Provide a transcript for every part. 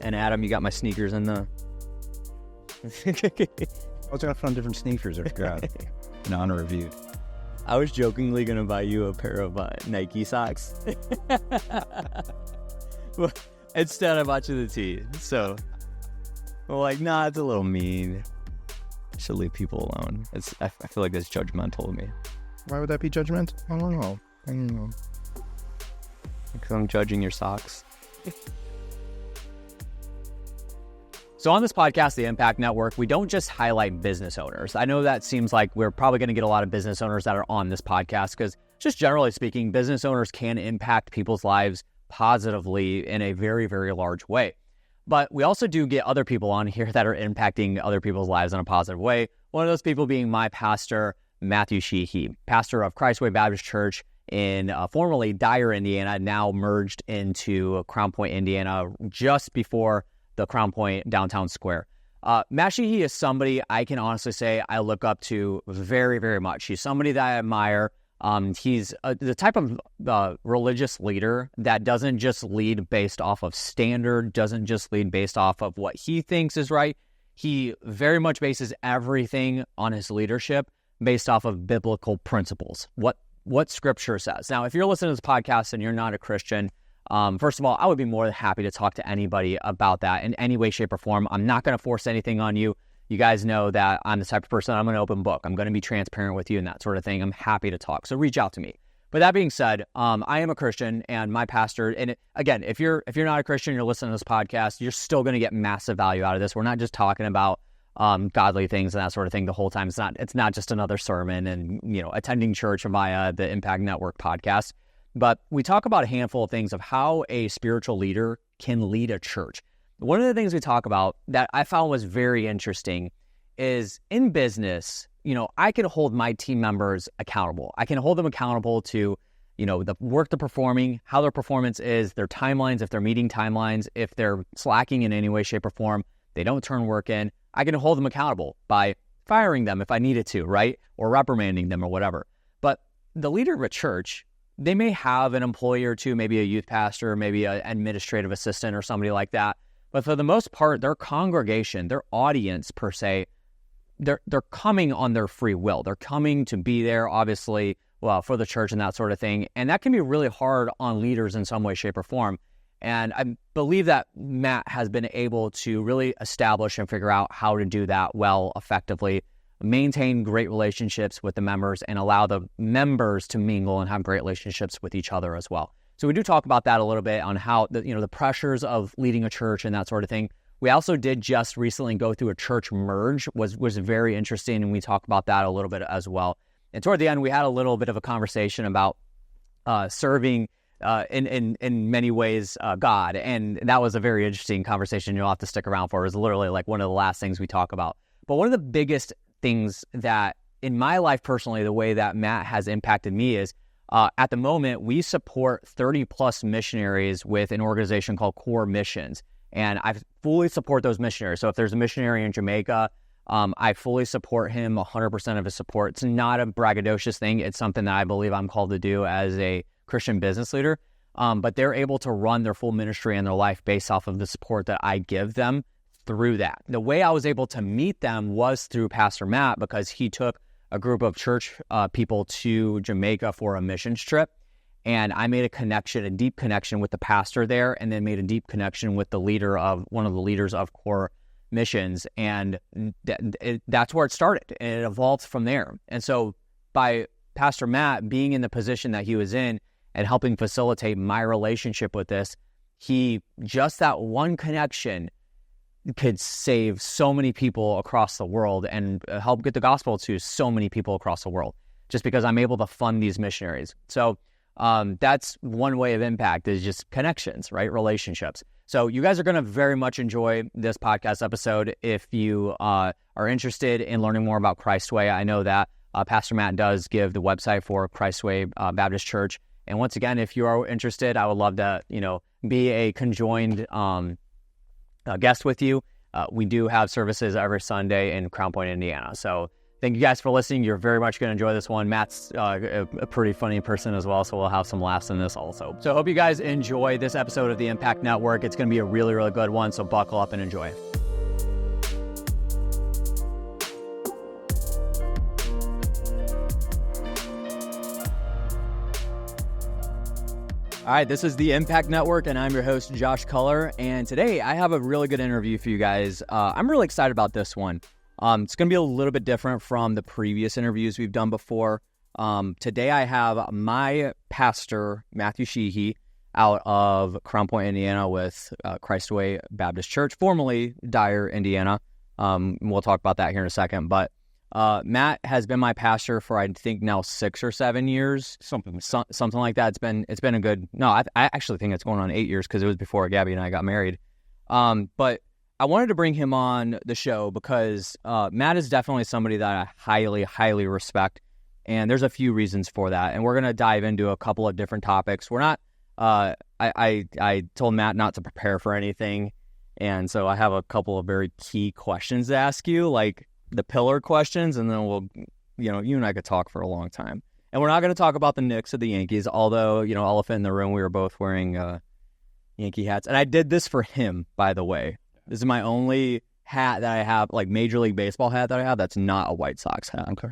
And Adam, you got my sneakers in the... I was going to find different sneakers I forgot in honor of you. I was jokingly going to buy you a pair of Nike socks. Well, instead, I bought you the tee. So, well, like, nah, it's a little mean. I should leave people alone. I feel like that's judgmental of me. Why would that be judgmental? I don't know. Because I'm judging your socks. So on this podcast, The Impact Network, we don't just highlight business owners. I know that seems like we're probably going to get a lot of business owners that are on this podcast because just generally speaking, business owners can impact people's lives positively in a very, very large way. But we also do get other people on here that are impacting other people's lives in a positive way. One of those people being my pastor, Matthew Sheehy, pastor of Christway Baptist Church in formerly Dyer, Indiana, now merged into Crown Point, Indiana, just before the Crown Point downtown square. Matt Sheehy is somebody I can honestly say I look up to very, very much. He's somebody that I admire. He's the type of religious leader that doesn't just lead based off of standard, doesn't just lead based off of what he thinks is right. He very much bases everything on his leadership based off of biblical principles, what Scripture says. Now, if you're listening to this podcast and you're not a Christian, first of all, I would be more than happy to talk to anybody about that in any way, shape, or form. I'm not going to force anything on you. You guys know that I'm the type of person, I'm an open book. I'm going to be transparent with you and that sort of thing. I'm happy to talk. So reach out to me. But that being said, I am a Christian and my pastor, and again, if you're not a Christian, you're listening to this podcast, you're still going to get massive value out of this. We're not just talking about godly things and that sort of thing the whole time. It's not just another sermon and, attending church via the Impact Network podcast. But we talk about a handful of things of how a spiritual leader can lead a church. One of the things we talk about that I found was very interesting is in business, I can hold my team members accountable. I can hold them accountable to, the work they're performing, how their performance is, their timelines, if they're meeting timelines, if they're slacking in any way, shape, or form, they don't turn work in. I can hold them accountable by firing them if I needed to, right? Or reprimanding them or whatever. But the leader of a church, they may have an employee or two, maybe a youth pastor, maybe an administrative assistant or somebody like that. But for the most part, their congregation, their audience per se, they're coming on their free will. They're coming to be there, obviously, for the church and that sort of thing. And that can be really hard on leaders in some way, shape, or form. And I believe that Matt has been able to really establish and figure out how to do that well, effectively, maintain great relationships with the members and allow the members to mingle and have great relationships with each other as well. So we do talk about that a little bit on how the pressures of leading a church and that sort of thing. We also did just recently go through a church merge, was very interesting, and we talk about that a little bit as well. And toward the end, we had a little bit of a conversation about serving in many ways God, and that was a very interesting conversation. You'll have to stick around for. It was literally like one of the last things we talk about. But one of the biggest things that in my life personally, the way that Matt has impacted me is at the moment, we support 30 plus missionaries with an organization called Core Missions. And I fully support those missionaries. So if there's a missionary in Jamaica, I fully support him, 100% of his support. It's not a braggadocious thing. It's something that I believe I'm called to do as a Christian business leader. But they're able to run their full ministry and their life based off of the support that I give them through that. The way I was able to meet them was through Pastor Matt, because he took a group of church people to Jamaica for a missions trip. And I made a deep connection with the pastor there, and then made a deep connection with one of the leaders of Core Missions. And that's where it started, and it evolved from there. And so by Pastor Matt being in the position that he was in and helping facilitate my relationship with this, just that one connection could save so many people across the world and help get the gospel to so many people across the world, just because I'm able to fund these missionaries. So that's one way of impact, is just connections, right? Relationships. So you guys are going to very much enjoy this podcast episode. If you are interested in learning more about Christway, I know that Pastor Matt does give the website for Christway Baptist Church. And once again, if you are interested, I would love to, be a conjoined guest with you. We do have services every Sunday in Crown Point, Indiana. So Thank you guys for listening. You're very much going to enjoy this one. Matt's a pretty funny person as well, so we'll have some laughs in this also. So I hope you guys enjoy this episode of the Impact Network. It's going to be a really, really good one, so buckle up and enjoy. All right, this is the Impact Network, and I'm your host, Josh Culler. And today I have a really good interview for you guys. I'm really excited about this one. It's going to be a little bit different from the previous interviews we've done before. Today I have my pastor, Matthew Sheehy, out of Crown Point, Indiana with Christway Baptist Church, formerly Dyer, Indiana. We'll talk about that here in a second. But Matt has been my pastor for, I think, now 6 or 7 years. Something like that. It's been a good... No, I actually think it's going on 8 years because it was before Gabby and I got married. But I wanted to bring him on the show because Matt is definitely somebody that I highly, highly respect, and there's a few reasons for that. And we're going to dive into a couple of different topics. We're not. I told Matt not to prepare for anything, and so I have a couple of very key questions to ask you, like the pillar questions, and then we'll, you and I could talk for a long time. And we're not going to talk about the Knicks or the Yankees, although elephant in the room, we were both wearing Yankee hats, and I did this for him, by the way. This is my only hat that I have, like Major League Baseball hat that I have, that's not a White Sox hat. Okay.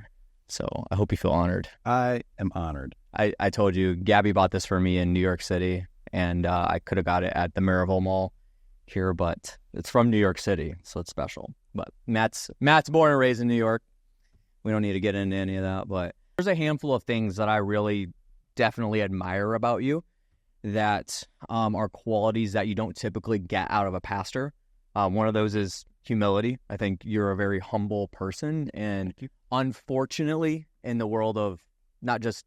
So I hope you feel honored. I am honored. I told you, Gabby bought this for me in New York City, and I could have got it at the Maryville Mall here, but it's from New York City, so it's special. But Matt's born and raised in New York. We don't need to get into any of that, but there's a handful of things that I really definitely admire about you that are qualities that you don't typically get out of a pastor. One of those is humility. I think you're a very humble person, and unfortunately, in the world of not just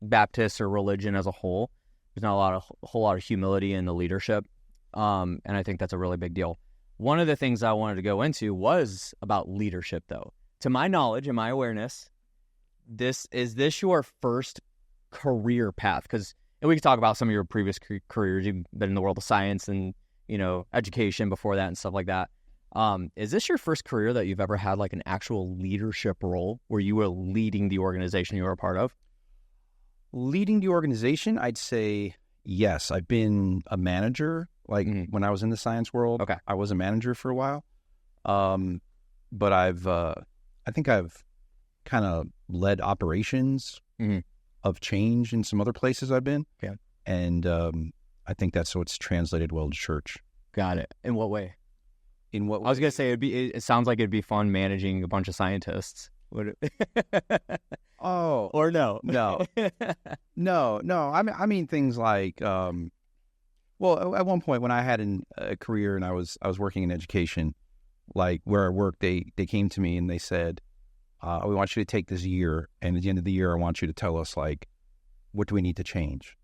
Baptists or religion as a whole, there's not a whole lot of humility in the leadership, and I think that's a really big deal. One of the things I wanted to go into was about leadership, though. To my knowledge and my awareness, is this your first career path? Because we could talk about some of your previous careers. You've been in the world of science and education before that and stuff like that. Is this your first career that you've ever had like an actual leadership role where you were leading the organization you were a part of? Leading the organization, I'd say yes. I've been a manager, when I was in the science world. Okay. I was a manager for a while. But I think I've kind of led operations of change in some other places I've been. Yeah. And I think that's what's translated well to church. Got it. In what way? In what way? I was gonna say it sounds like it'd be fun managing a bunch of scientists. Would it? Oh, or no? No. I mean things like, well, at one point when I had a career and I was working in education, like where I worked, they came to me and they said, we want you to take this year, and at the end of the year, I want you to tell us what do we need to change.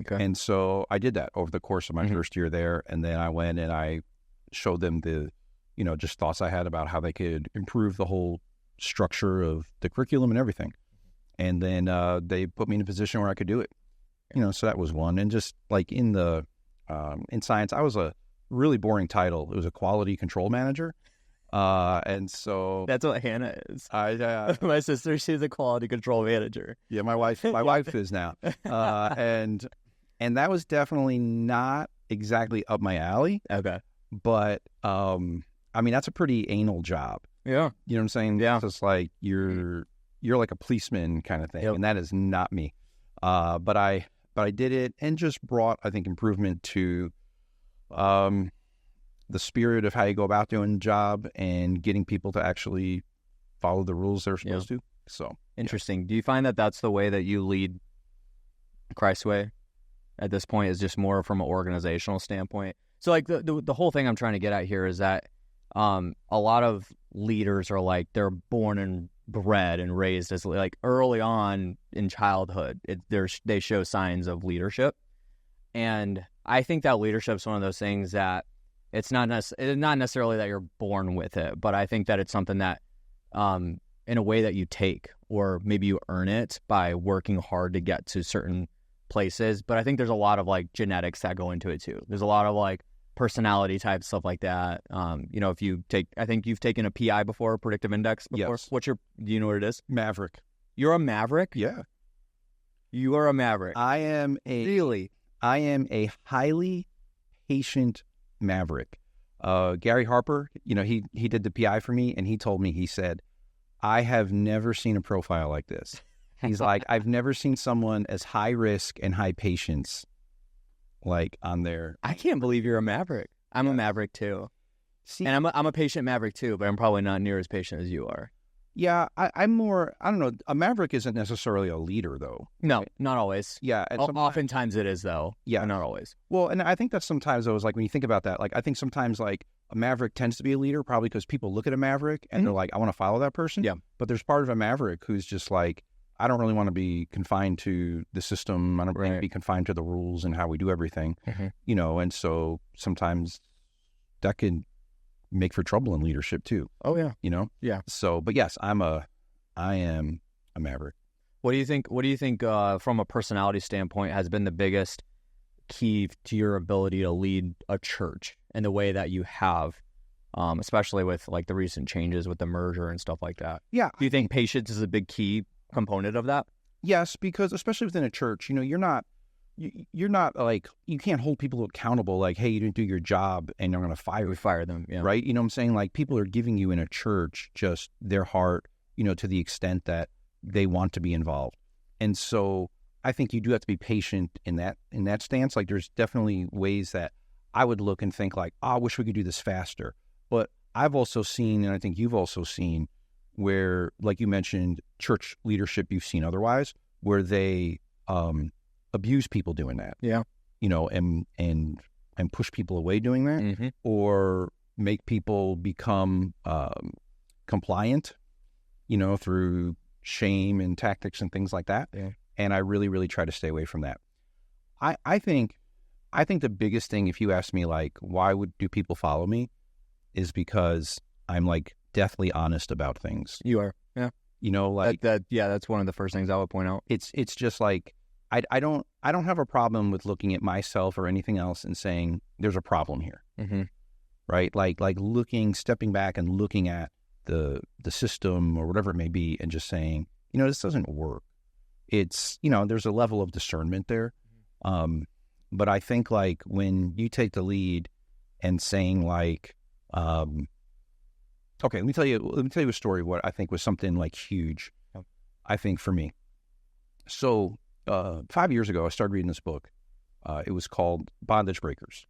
Okay. And so I did that over the course of my first year there, and then I went and I showed them the, just thoughts I had about how they could improve the whole structure of the curriculum and everything. And then they put me in a position where I could do it. So that was one. And just like in science, I was a really boring title. It was a quality control manager. And so that's what Hannah is. I my sister, she's a quality control manager. Yeah, my wife is now. And that was definitely not exactly up my alley. Okay. But I mean, that's a pretty anal job. Yeah. You know what I'm saying? Yeah. It's just like you're like a policeman kind of thing. Yep. And that is not me. But I did it and just brought, I think, improvement to the spirit of how you go about doing the job and getting people to actually follow the rules they're supposed to. So interesting. Yeah. Do you find that that's the way that you lead Christway at this point, is just more from an organizational standpoint? So like the whole thing I'm trying to get at here is that a lot of leaders are like, they're born and bred and raised as like early on in childhood. They show signs of leadership. And I think that leadership is one of those things that it's not necessarily that you're born with it, but I think that it's something that in a way that you take, or maybe you earn it by working hard to get to certain places. But I think there's a lot of like genetics that go into it too. There's a lot of like personality type stuff like that. If you take, I think you've taken a PI before, predictive index before. Yes. Do you know what it is? Maverick. You're a maverick? Yeah. You are a maverick. Really? I am a highly patient maverick. Gary Harper, he did the PI for me, and he told me, he said, I have never seen a profile like this. He's like, I've never seen someone as high risk and high patience, like on their. I can't believe you're a maverick. I'm a maverick too. See, and I'm a patient maverick too, but I'm probably not near as patient as you are. Yeah, I'm more, I don't know, a maverick isn't necessarily a leader, though. No, not always. Yeah. Oftentimes it is, though. Yeah. But not always. Well, and I think that sometimes, though, is like when you think about that, like I think sometimes like a maverick tends to be a leader, probably because people look at a maverick and they're like, I want to follow that person. Yeah. But there's part of a maverick who's just like, I don't really want to be confined to the system. I don't want to be confined to the rules and how we do everything, and so sometimes that can make for trouble in leadership too. Oh, yeah. Yeah. So, but yes, I am a maverick. What do you think from a personality standpoint has been the biggest key to your ability to lead a church in the way that you have, especially with like the recent changes with the merger and stuff like that? Yeah. Do you think patience is a big key component of that? Yes, because especially within a church, you're not like, you can't hold people accountable like, hey, you didn't do your job and you're going to fire them. Yeah. Right. You know what I'm saying? Like, people are giving you in a church just their heart, to the extent that they want to be involved. And so I think you do have to be patient in that stance. Like, there's definitely ways that I would look and think like, I wish we could do this faster. But I've also seen, and I think you've also seen, where, like you mentioned, church leadership you've seen otherwise, where they abuse people doing that. Yeah. And push people away doing that, or make people become compliant, through shame and tactics and things like that. Yeah. And I really, really try to stay away from that. I think the biggest thing, if you ask me, like, why do people follow me, is because I'm like deathly honest about things. You are. Yeah. Like that. Yeah. That's one of the first things I would point out. It's just like, I don't have a problem with looking at myself or anything else and saying there's a problem here, right? Like stepping back and looking at the system or whatever it may be, and just saying, this doesn't work. It's, there's a level of discernment there, but I think like when you take the lead and saying like, okay, let me tell you a story. What I think was something like huge, I think, for me. So 5 years ago, I started reading this book. It was called Bondage Breakers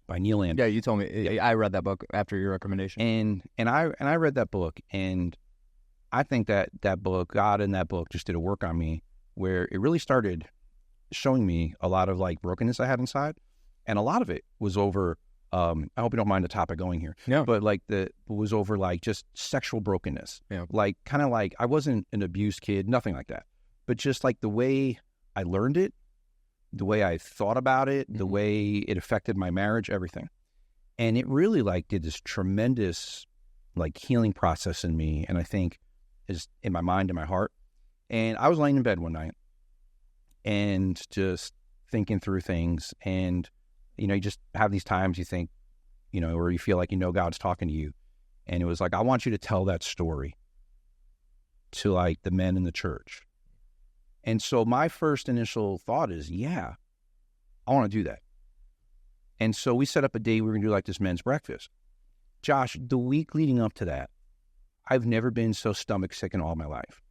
by Neil Anderson. Yeah, you told me. Yeah. I read that book after your recommendation. And I read that book, and I think that book, God in that book, just did a work on me where it really started showing me a lot of like brokenness I had inside, and a lot of it was over. I hope you don't mind the topic going here. No. But like it was over like just sexual brokenness. Yeah. Like kind of like I wasn't an abused kid, nothing like that. But just like the way I learned it, the way I thought about it, the way it affected my marriage, everything. And it really like did this tremendous like healing process in me, and I think is in my mind and my heart. And I was laying in bed one night and just thinking through things, and you just have these times you think, or you feel like God's talking to you. And it was like, I want you to tell that story to like the men in the church. And so my first initial thought is, yeah, I want to do that. And so we set up a day we were going to do like this men's breakfast. Josh, the week leading up to that, I've never been so stomach sick in all my life.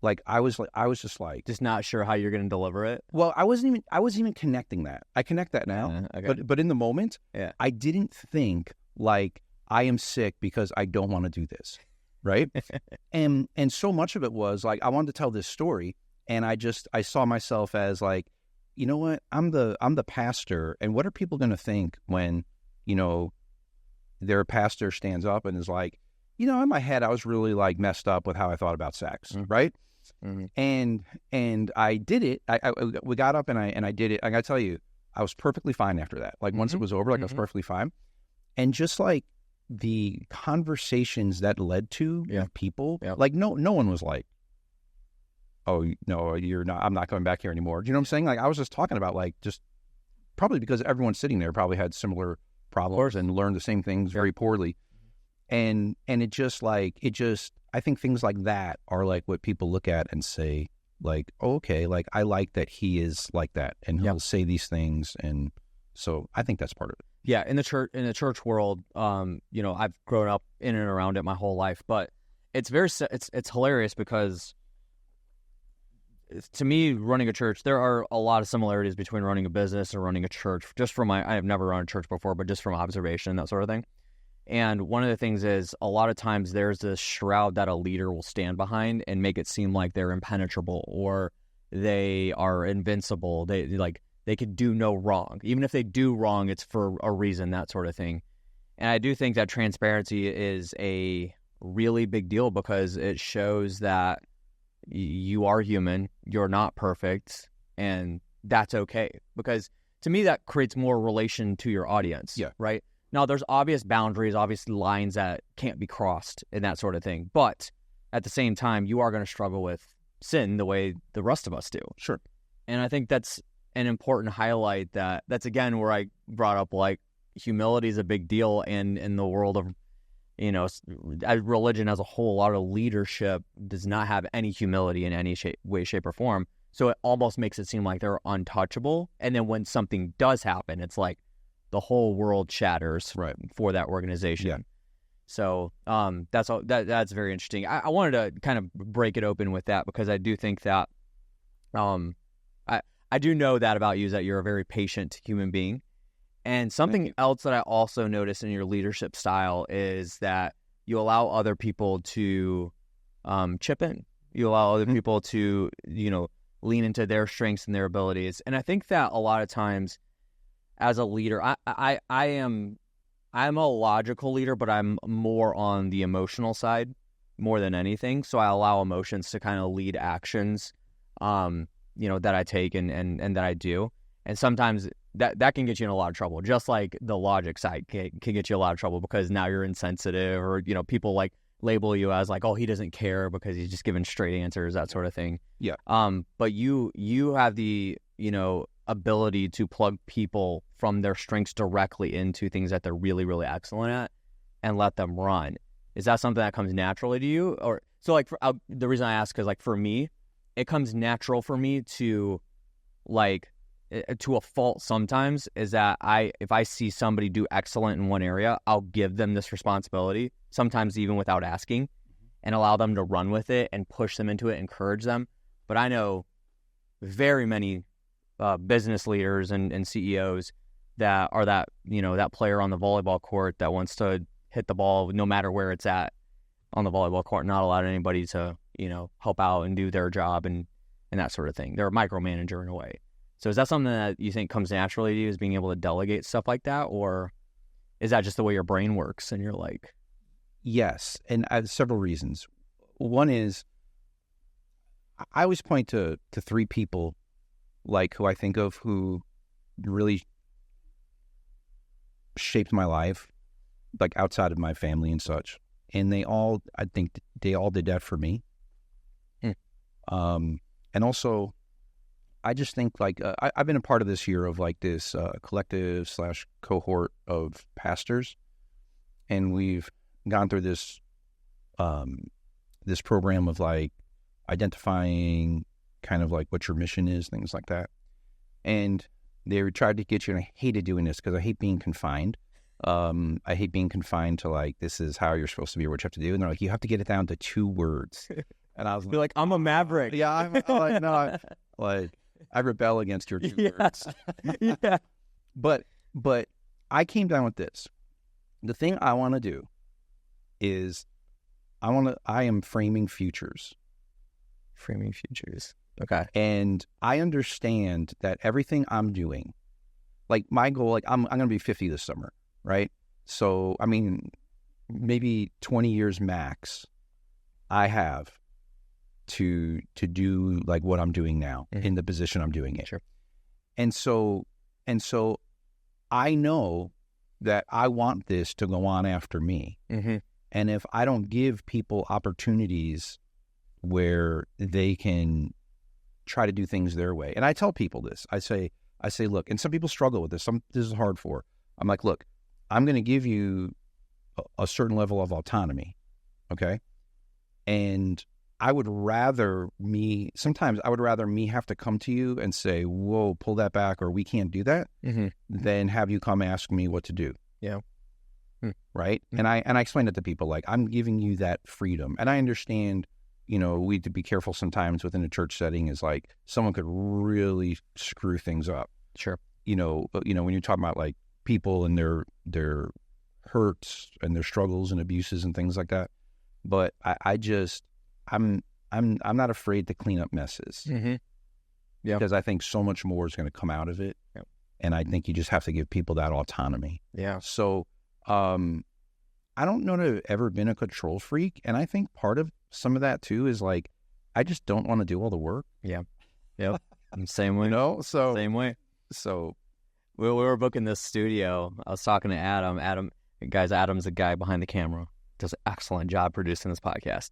Like I was just not sure how you're going to deliver it. Well, I wasn't even connecting that. I connect that now, okay. but in the moment, I didn't think like I am sick because I don't want to do this, right? and so much of it was like I wanted to tell this story. And I saw myself as like, you know what? I'm the pastor, and what are people going to think when, their pastor stands up and is like, in my head, I was really like messed up with how I thought about sex, right? And I did it. We got up and I did it. I got to tell you, I was perfectly fine after that. Like once it was over, like I was perfectly fine. And just like the conversations that led to people, like no one was like, oh, no, you're not, I'm not coming back here anymore. Do you know what I'm saying? Like, I was just talking about like, just probably because everyone sitting there probably had similar problems and learn the same things very poorly. And I think things like that are like what people look at and say, like, oh, okay, like I like that he is like that and he'll say these things. And so I think that's part of it. Yeah. In the church world, I've grown up in and around it my whole life, but it's hilarious because to me, running a church, there are a lot of similarities between running a business and running a church. I have never run a church before, but just from observation, that sort of thing. And one of the things is a lot of times there's this shroud that a leader will stand behind and make it seem like they're impenetrable or they are invincible. They could do no wrong. Even if they do wrong, it's for a reason, that sort of thing. And I do think that transparency is a really big deal because it shows that you are human, you're not perfect, and that's okay. Because to me, that creates more relation to your audience, right? Now, there's obvious boundaries, obvious lines that can't be crossed and that sort of thing. But at the same time, you are going to struggle with sin the way the rest of us do. Sure. And I think that's an important highlight that's, again, where I brought up, like, humility is a big deal. And in the world of, religion as a whole, a lot of leadership does not have any humility in any way, shape, or form. So it almost makes it seem like they're untouchable. And then when something does happen, it's like the whole world shatters for that organization. Yeah. So that's very interesting. I wanted to kind of break it open with that because I do think that I do know that about you, is that you're a very patient human being. And something else that I also noticed in your leadership style is that you allow other people to chip in. You allow other people to, lean into their strengths and their abilities. And I think that a lot of times as a leader, I'm a logical leader, but I'm more on the emotional side more than anything. So I allow emotions to kind of lead actions, that I take and that I do. And sometimes that can get you in a lot of trouble, just like the logic side can get you a lot of trouble because now you're insensitive or, people like label you as like, oh, he doesn't care because he's just giving straight answers, that sort of thing. Yeah. But you have the, ability to plug people from their strengths directly into things that they're really, really excellent at and let them run. Is that something that comes naturally to you? Or so like the reason I ask is like for me, it comes natural for me to like to a fault sometimes is that if I see somebody do excellent in one area, I'll give them this responsibility, sometimes even without asking, and allow them to run with it and push them into it, encourage them. But I know very many business leaders and CEOs that are that player on the volleyball court that wants to hit the ball no matter where it's at on the volleyball court, not allow anybody to help out and do their job and that sort of thing. They're a micromanager in a way. So is that something that you think comes naturally to you, is being able to delegate stuff like that, or is that just the way your brain works and you're like? Yes, and I have several reasons. One is I always point to three people like who I think of who really shaped my life, like outside of my family and such. And I think they all did that for me. And also, I just think like I've been a part of this year of like this collective / cohort of pastors, and we've gone through this program of like identifying kind of like what your mission is, things like that. And they tried to get you, and I hated doing this because I hate being confined. I hate being confined to like, this is how you're supposed to be or what you have to do. And they're like, you have to get it down to 2 words. And I was like, I'm a maverick. Yeah, I'm like, no, I rebel against your 2 words. Yeah. But I came down with this. The thing I want to do is I am framing futures. Framing futures. Okay. And I understand that everything I'm doing, like my goal, like I'm going to be 50 this summer, right? So, I mean, maybe 20 years max I have to do like what I'm doing now in the position I'm doing it. Sure. And so I know that I want this to go on after me. Mm-hmm. And if I don't give people opportunities where they can try to do things their way. And I tell people this. I say, look, and some people struggle with this. This is hard for. I'm like, look, I'm going to give you a certain level of autonomy. Okay. And sometimes I would rather me have to come to you and say, whoa, pull that back, or we can't do that, than have you come ask me what to do. Yeah. Right. And I explain it to people, like, I'm giving you that freedom. And I understand, we have to be careful sometimes within a church setting, is like someone could really screw things up. Sure. When you're talking about like people and their hurts and their struggles and abuses and things like that. But I'm not afraid to clean up messes. Yeah. Because I think so much more is going to come out of it. Yep. And I think you just have to give people that autonomy. Yeah. So I don't know that I've ever been a control freak. And I think part of some of that too is like, I just don't want to do all the work. Yeah. Yep. Same way. Same way. So we were booking this studio. I was talking to Adam. Adam's the guy behind the camera. Does an excellent job producing this podcast.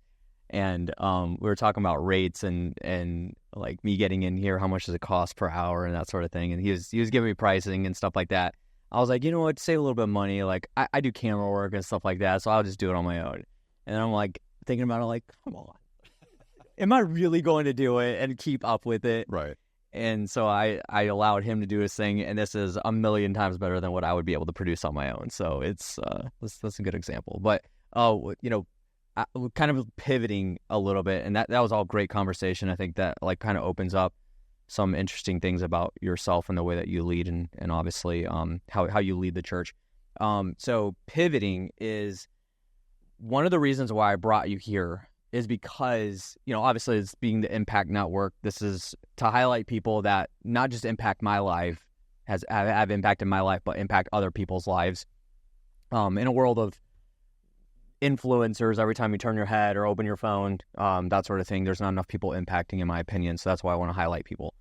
And we were talking about rates and like me getting in here, how much does it cost per hour and that sort of thing. And he was giving me pricing and stuff like that. I was like, you know what, save a little bit of money. Like I do camera work and stuff like that, so I'll just do it on my own. And I'm like thinking about it, like, come on, am I really going to do it and keep up with it? Right. And so I allowed him to do his thing, and this is a million times better than what I would be able to produce on my own. So it's that's a good example. But kind of pivoting a little bit, and that was all great conversation. I think that like kind of opens up some interesting things about yourself and the way that you lead, and obviously how you lead the church. So pivoting is one of the reasons why I brought you here, is because, obviously it's being the Impact Network. This is to highlight people that not just impact my life, have impacted my life, but impact other people's lives. In a world of influencers, every time you turn your head or open your phone, that sort of thing, there's not enough people impacting, in my opinion. So that's why I want to highlight people.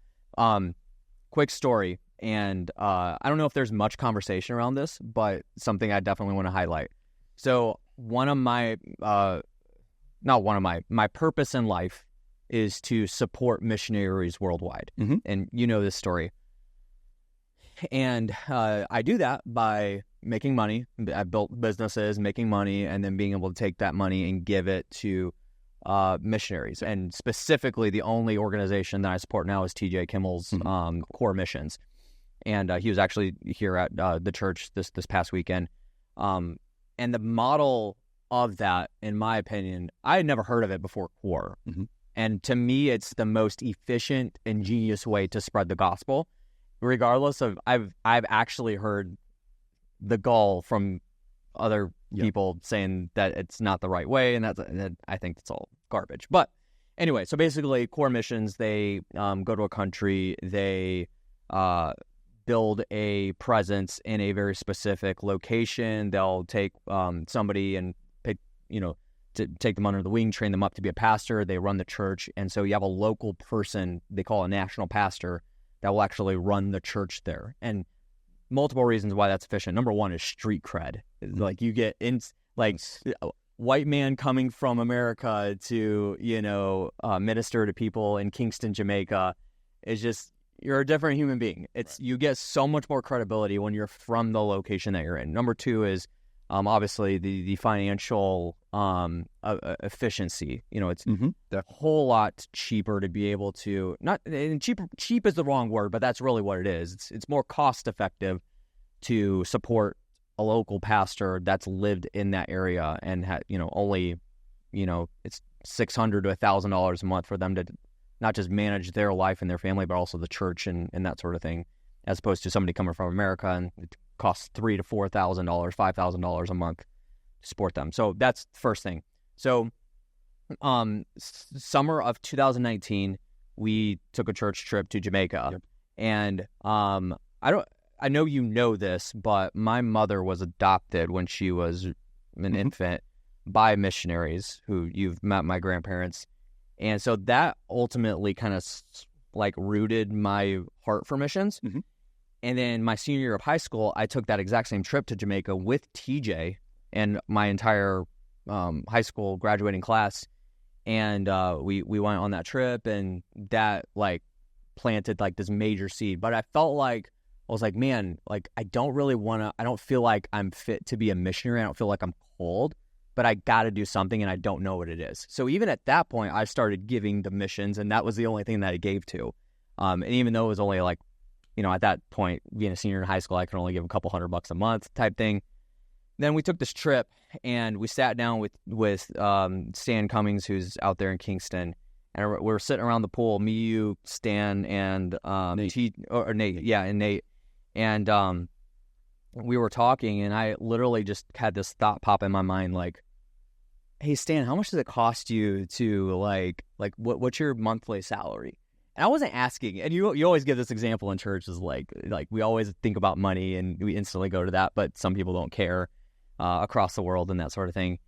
Quick story, and I don't know if there's much conversation around this, but something I definitely want to highlight. So my purpose in life is to support missionaries worldwide. Mm-hmm. And you know this story. And I do that by making money. I built businesses, making money, and then being able to take that money and give it to missionaries. And specifically, the only organization that I support now is TJ Kimmel's Core Missions. And he was actually here at the church this past weekend. And the model of that, in my opinion, I had never heard of it before Core. Mm-hmm. And to me, it's the most efficient, ingenious way to spread the gospel. Regardless of, I've actually heard the gall from other people saying that it's not the right way, and that I think it's all garbage. But anyway, so basically, Core Missions, they go to a country, they build a presence in a very specific location. They'll take somebody and pick, to take them under the wing, train them up to be a pastor. They run the church, and so you have a local person they call a national pastor that will actually run the church there. And multiple reasons why that's efficient. Number one is street cred. Like you get white man coming from America to, minister to people in Kingston, Jamaica. It's just, you're a different human being. You get so much more credibility when you're from the location that you're in. Number two is obviously the financial efficiency. It's a whole lot cheaper to be able to, cheap is the wrong word, but that's really what it is. It's more cost effective to support a local pastor that's lived in that area and only, it's $600 to $1,000 a month for them to not just manage their life and their family, but also the church and that sort of thing, as opposed to somebody coming from America and it costs $3,000 to $4,000, $5,000 a month to support them. So that's the first thing. So summer of 2019, we took a church trip to Jamaica. Yep. And I know you know this, but my mother was adopted when she was an infant by missionaries who you've met, my grandparents. And so that ultimately kind of rooted my heart for missions. Mm-hmm. And then my senior year of high school, I took that exact same trip to Jamaica with TJ and my entire high school graduating class. And we went on that trip, and that planted this major seed. But I felt like I was like, man, like, I don't feel like I'm fit to be a missionary. I don't feel like I'm called, but I got to do something and I don't know what it is. So even at that point, I started giving to missions, and that was the only thing that I gave to. And even though it was only like, at that point, being a senior in high school, I could only give a couple $100 a month type thing. Then we took this trip and we sat down with Stan Cummings, who's out there in Kingston, and we were sitting around the pool, me, you, Stan, and Nate. Nate. And we were talking, and I literally just had this thought pop in my mind, like, hey, Stan, how much does it cost you to, like what's your monthly salary? And I wasn't asking, and you always give this example in church, is like we always think about money, and we instantly go to that, but some people don't care across the world and that sort of thing.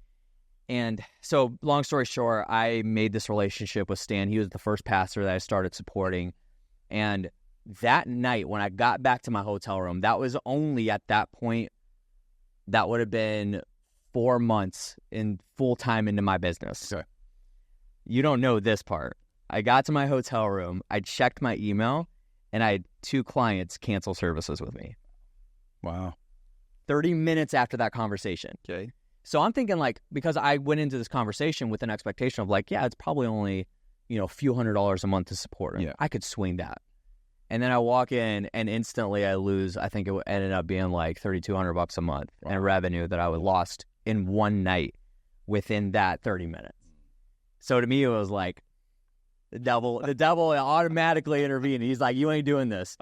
And so, long story short, I made this relationship with Stan. He was the first pastor that I started supporting. And that night, when I got back to my hotel room, that was only at that point, that would have been 4 months in full time into my business. Okay. You don't know this part. I got to my hotel room, I checked my email, and I had 2 clients cancel services with me. Wow. 30 minutes after that conversation. Okay. So I'm thinking, like, because I went into this conversation with an expectation of, like, yeah, it's probably only, a few $100s a month to support him. Yeah. I could swing that. And then I walk in and instantly I lose, I think it ended up being like $3,200 a month in revenue that I would lost in one night within that 30 minutes. So to me, it was like the devil automatically intervened. He's like, you ain't doing this.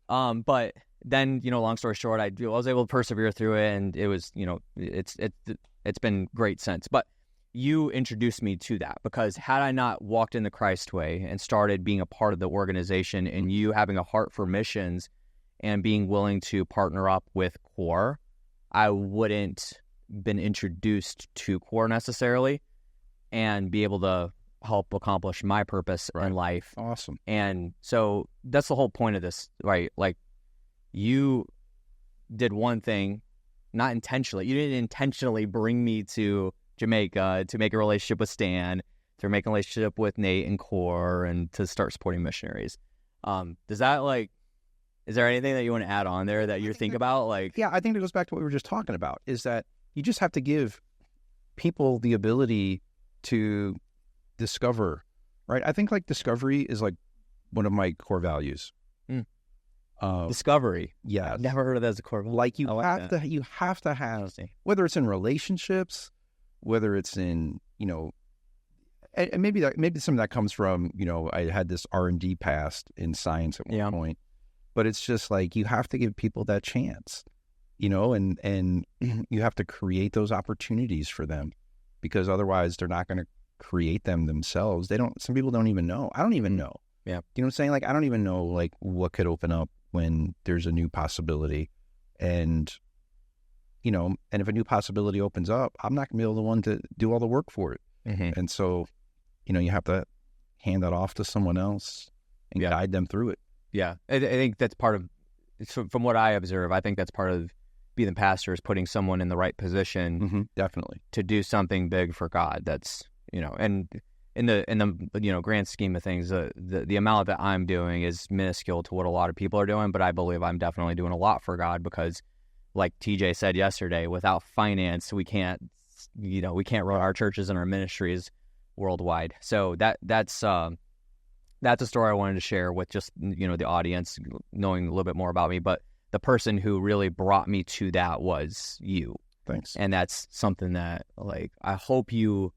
But then, long story short, I was able to persevere through it, and it was, it's been great since. But you introduced me to that, because had I not walked in the Christway and started being a part of the organization, and you having a heart for missions and being willing to partner up with CORE, I wouldn't been introduced to CORE necessarily and be able to help accomplish my purpose in life. Awesome. And so that's the whole point of this, right? Like, you did one thing, not intentionally. You didn't intentionally bring me to Jamaica to make a relationship with Stan, to make a relationship with Nate and CORE, and to start supporting missionaries. Does that, is there anything that you want to add on there that you think about? Yeah, I think it goes back to what we were just talking about, is that you just have to give people the ability to discover, right? I think discovery is one of my core values. Discovery. Yeah. I've never heard of that as a core value. You have to have, whether it's in relationships, whether it's in, and maybe some of that comes from, I had this R&D past in science at one point, but it's just you have to give people that chance, and you have to create those opportunities for them, because otherwise they're not going to create them themselves. Some people don't even know. I don't even know. Yeah. You know what I'm saying? I don't even know what could open up when there's a new possibility. And, and if a new possibility opens up, I'm not going to be the one to do all the work for it. Mm-hmm. And so, you have to hand that off to someone else and guide them through it. Yeah. I think that's part of, from what I observe, I think that's part of being the pastor, is putting someone in the right position. Definitely. To do something big for God. That's, and in the grand scheme of things, the amount that I'm doing is minuscule to what a lot of people are doing, but I believe I'm definitely doing a lot for God, because, like TJ said yesterday, without finance, we can't run our churches and our ministries worldwide. So that's a story I wanted to share with just, the audience, knowing a little bit more about me. But the person who really brought me to that was you. Thanks. And that's something that, I hope you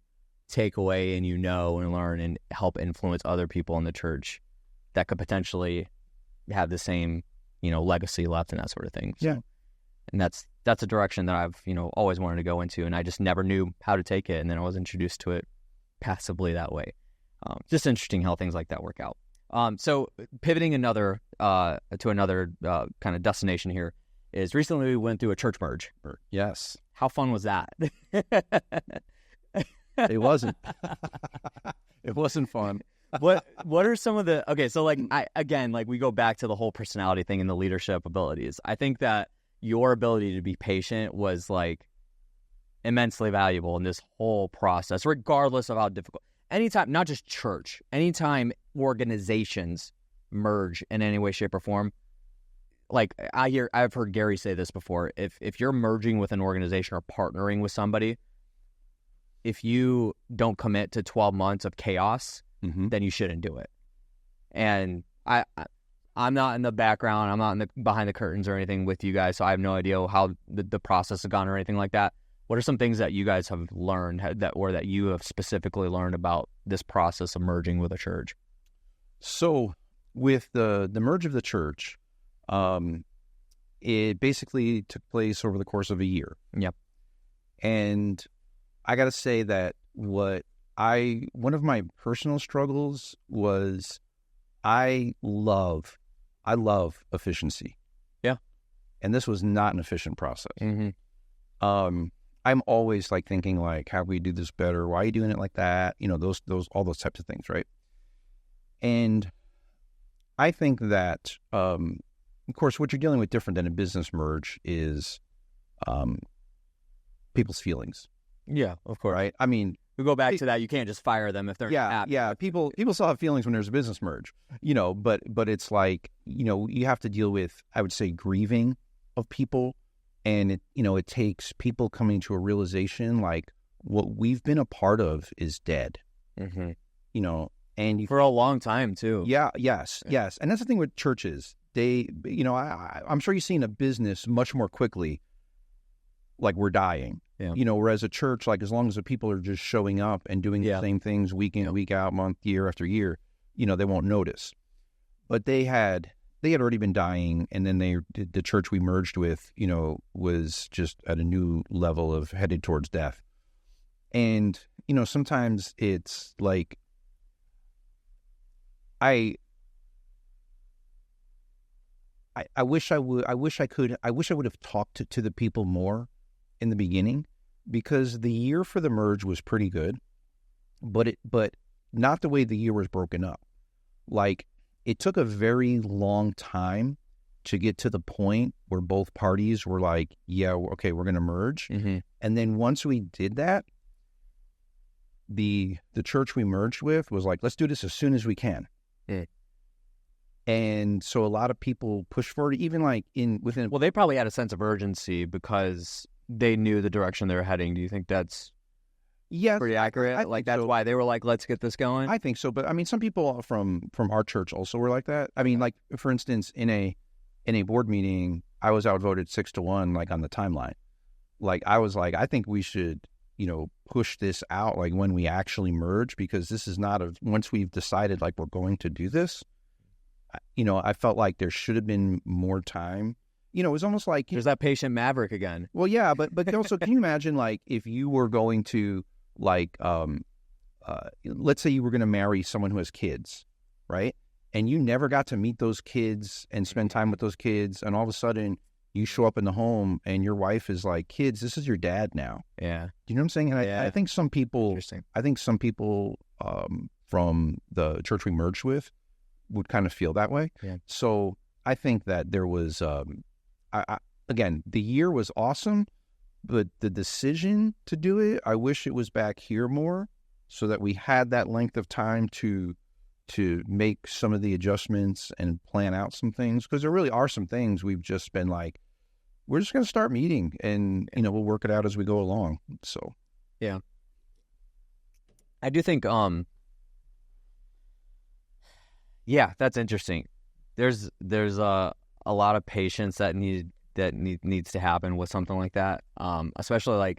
take away and and learn and help influence other people in the church that could potentially have the same, legacy left and that sort of thing. So, yeah. And that's a direction that I've, always wanted to go into, and I just never knew how to take it. And then I was introduced to it passively that way. Just interesting how things like that work out. So pivoting to another kind of destination here is, recently we went through a church merge. Yes. How fun was that? It wasn't. It wasn't fun. What are some of the, okay, so we go back to the whole personality thing and the leadership abilities. I think that your ability to be patient was immensely valuable in this whole process, regardless of how difficult. Anytime, not just church, anytime organizations merge in any way, shape, or form, like I've heard Gary say this before. If you're merging with an organization or partnering with somebody, if you don't commit to 12 months of chaos, then you shouldn't do it. And I'm not in the background. I'm not behind the curtains or anything with you guys, so I have no idea how the process has gone or anything like that. What are some things that you guys have learned that you have specifically learned about this process of merging with a church? So with the merge of the church, it basically took place over the course of a year. Yep. And I got to say that one of my personal struggles was I love efficiency. Yeah. And this was not an efficient process. I'm always like thinking like, how do we do this better? Why are you doing it like that? You know, all those types of things, right? And I think that, of course, what you're dealing with different than a business merge is people's feelings. Yeah, of course. Right? I mean, we go back to that. You can't just fire them if they're happy. Yeah. People still have feelings when there's a business merge, you know, but it's like, you know, you have to deal with, I would say, grieving of people. And it takes people coming to a realization like what we've been a part of is dead, you know, and for a long time too. Yeah. Yes. And that's the thing with churches. They, you know, I'm sure you've seen a business much more quickly, like we're dying. Yeah. You know, whereas a church, like as long as the people are just showing up and doing the same things week in, week out, month, year after year, you know, they won't notice. But they had already been dying, and then the church we merged with, you know, was just at a new level of headed towards death. And, you know, sometimes it's like I wish I would have talked to the people more in the beginning, because the year for the merge was pretty good, but not the way the year was broken up. Like, it took a very long time to get to the point where both parties were like, yeah, okay, we're going to merge. And then once we did that, the church we merged with was like, let's do this as soon as we can. And so a lot of people pushed for it, even like within. Well, they probably had a sense of urgency because they knew the direction they were heading. Do you think that's pretty accurate? Like that's why they were like, let's get this going? I think so. But I mean, some people from our church also were like that. I mean, like, for instance, in a board meeting, I was outvoted 6-1, like on the timeline. Like, I was like, I think we should, you know, push this out like when we actually merge, because this is not once we've decided like we're going to do this, you know, I felt like there should have been more time. You know, it was almost like there's that patient maverick again. Well, yeah, but also, can you imagine like if you were going to like, let's say you were going to marry someone who has kids, right? And you never got to meet those kids and spend time with those kids, and all of a sudden you show up in the home and your wife is like, "Kids, this is your dad now." Yeah, do you know what I'm saying? And I think some people, from the church we merged with would kind of feel that way. Yeah. So I think that there was, again, the year was awesome, but the decision to do it, I wish it was back here more, so that we had that length of time to make some of the adjustments and plan out some things. Because there really are some things we've just been like, we're just going to start meeting and, you know, we'll work it out as we go along. So, yeah. I do think, yeah, that's interesting. There's a lot of patience that needs to happen with something like that. Especially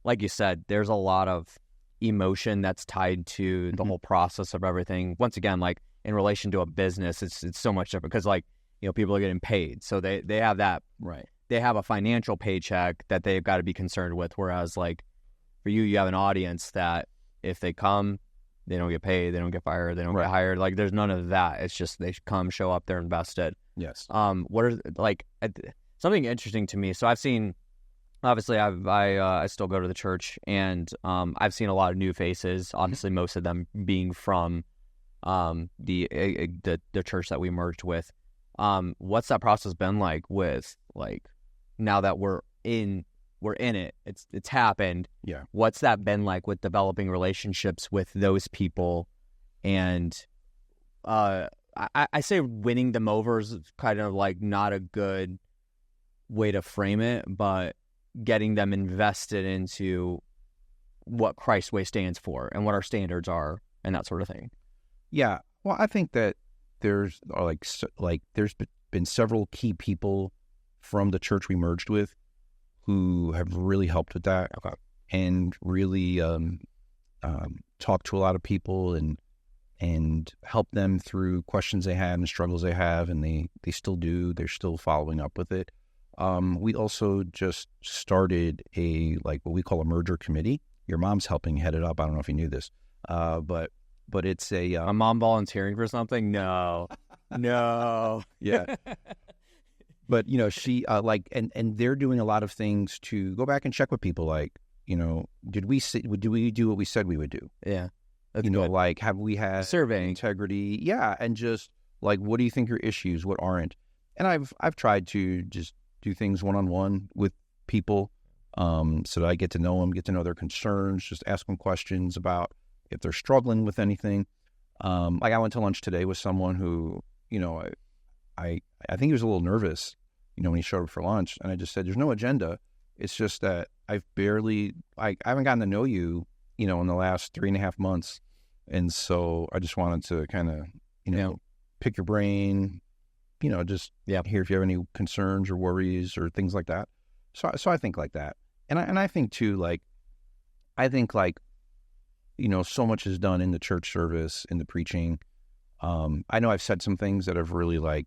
like you said, there's a lot of emotion that's tied to the whole process of everything. Once again, like in relation to a business, it's so much different because, like, you know, people are getting paid, so they have that, right? They have a financial paycheck that they've got to be concerned with. Whereas, like, for you have an audience that if they come, they don't get paid, they don't get fired, they don't get hired. Like, there's none of that. It's just they come, show up, they're invested. Yes. What are, like, something interesting to me? So I've seen, obviously, I still go to the church, and I've seen a lot of new faces. Obviously, most of them being from the church that we merged with. What's that process been like with, like, now that we're in it, it's happened. Yeah. What's that been like with developing relationships with those people, and I say winning them over is kind of like not a good way to frame it, but getting them invested into what Christway stands for and what our standards are and that sort of thing. Yeah. Well, I think that there's there's been several key people from the church we merged with who have really helped with that. Okay. And really talked to a lot of people and helped them through questions they had and struggles they have, and they still do. They're still following up with it. We also just started what we call a merger committee. Your mom's helping head it up. I don't know if you knew this, but it's a mom volunteering for something? No. Yeah. But she and they're doing a lot of things to go back and check with people. Like, did we do what we said we would do? Yeah. That's good. Like, have we had surveying integrity? Yeah. And just like, what do you think are issues? What aren't? And I've tried to just do things one-on-one with people, so that I get to know them, get to know their concerns, just ask them questions about if they're struggling with anything. Like I went to lunch today with someone who, I think he was a little nervous, when he showed up for lunch, and I just said, there's no agenda. It's just that I haven't gotten to know you, in the last 3.5 months. And so I just wanted to kind of, pick your brain, just hear if you have any concerns or worries or things like that. So I think like that. And I think too, so much is done in the church service, in the preaching. I know I've said some things that have really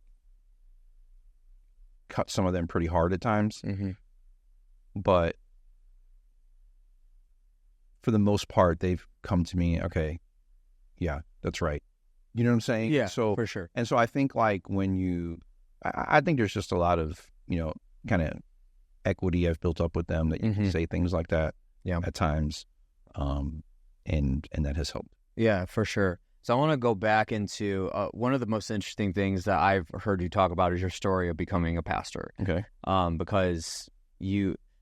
cut some of them pretty hard at times. Mm-hmm. But for the most part, they've come to me, okay, yeah, that's right. You know what I'm saying? Yeah, so, for sure. And so I think I think there's just a lot of, kind of equity I've built up with them that you can say things like that at times. And that has helped. Yeah, for sure. So I want to go back into one of the most interesting things that I've heard you talk about is your story of becoming a pastor. Okay. Because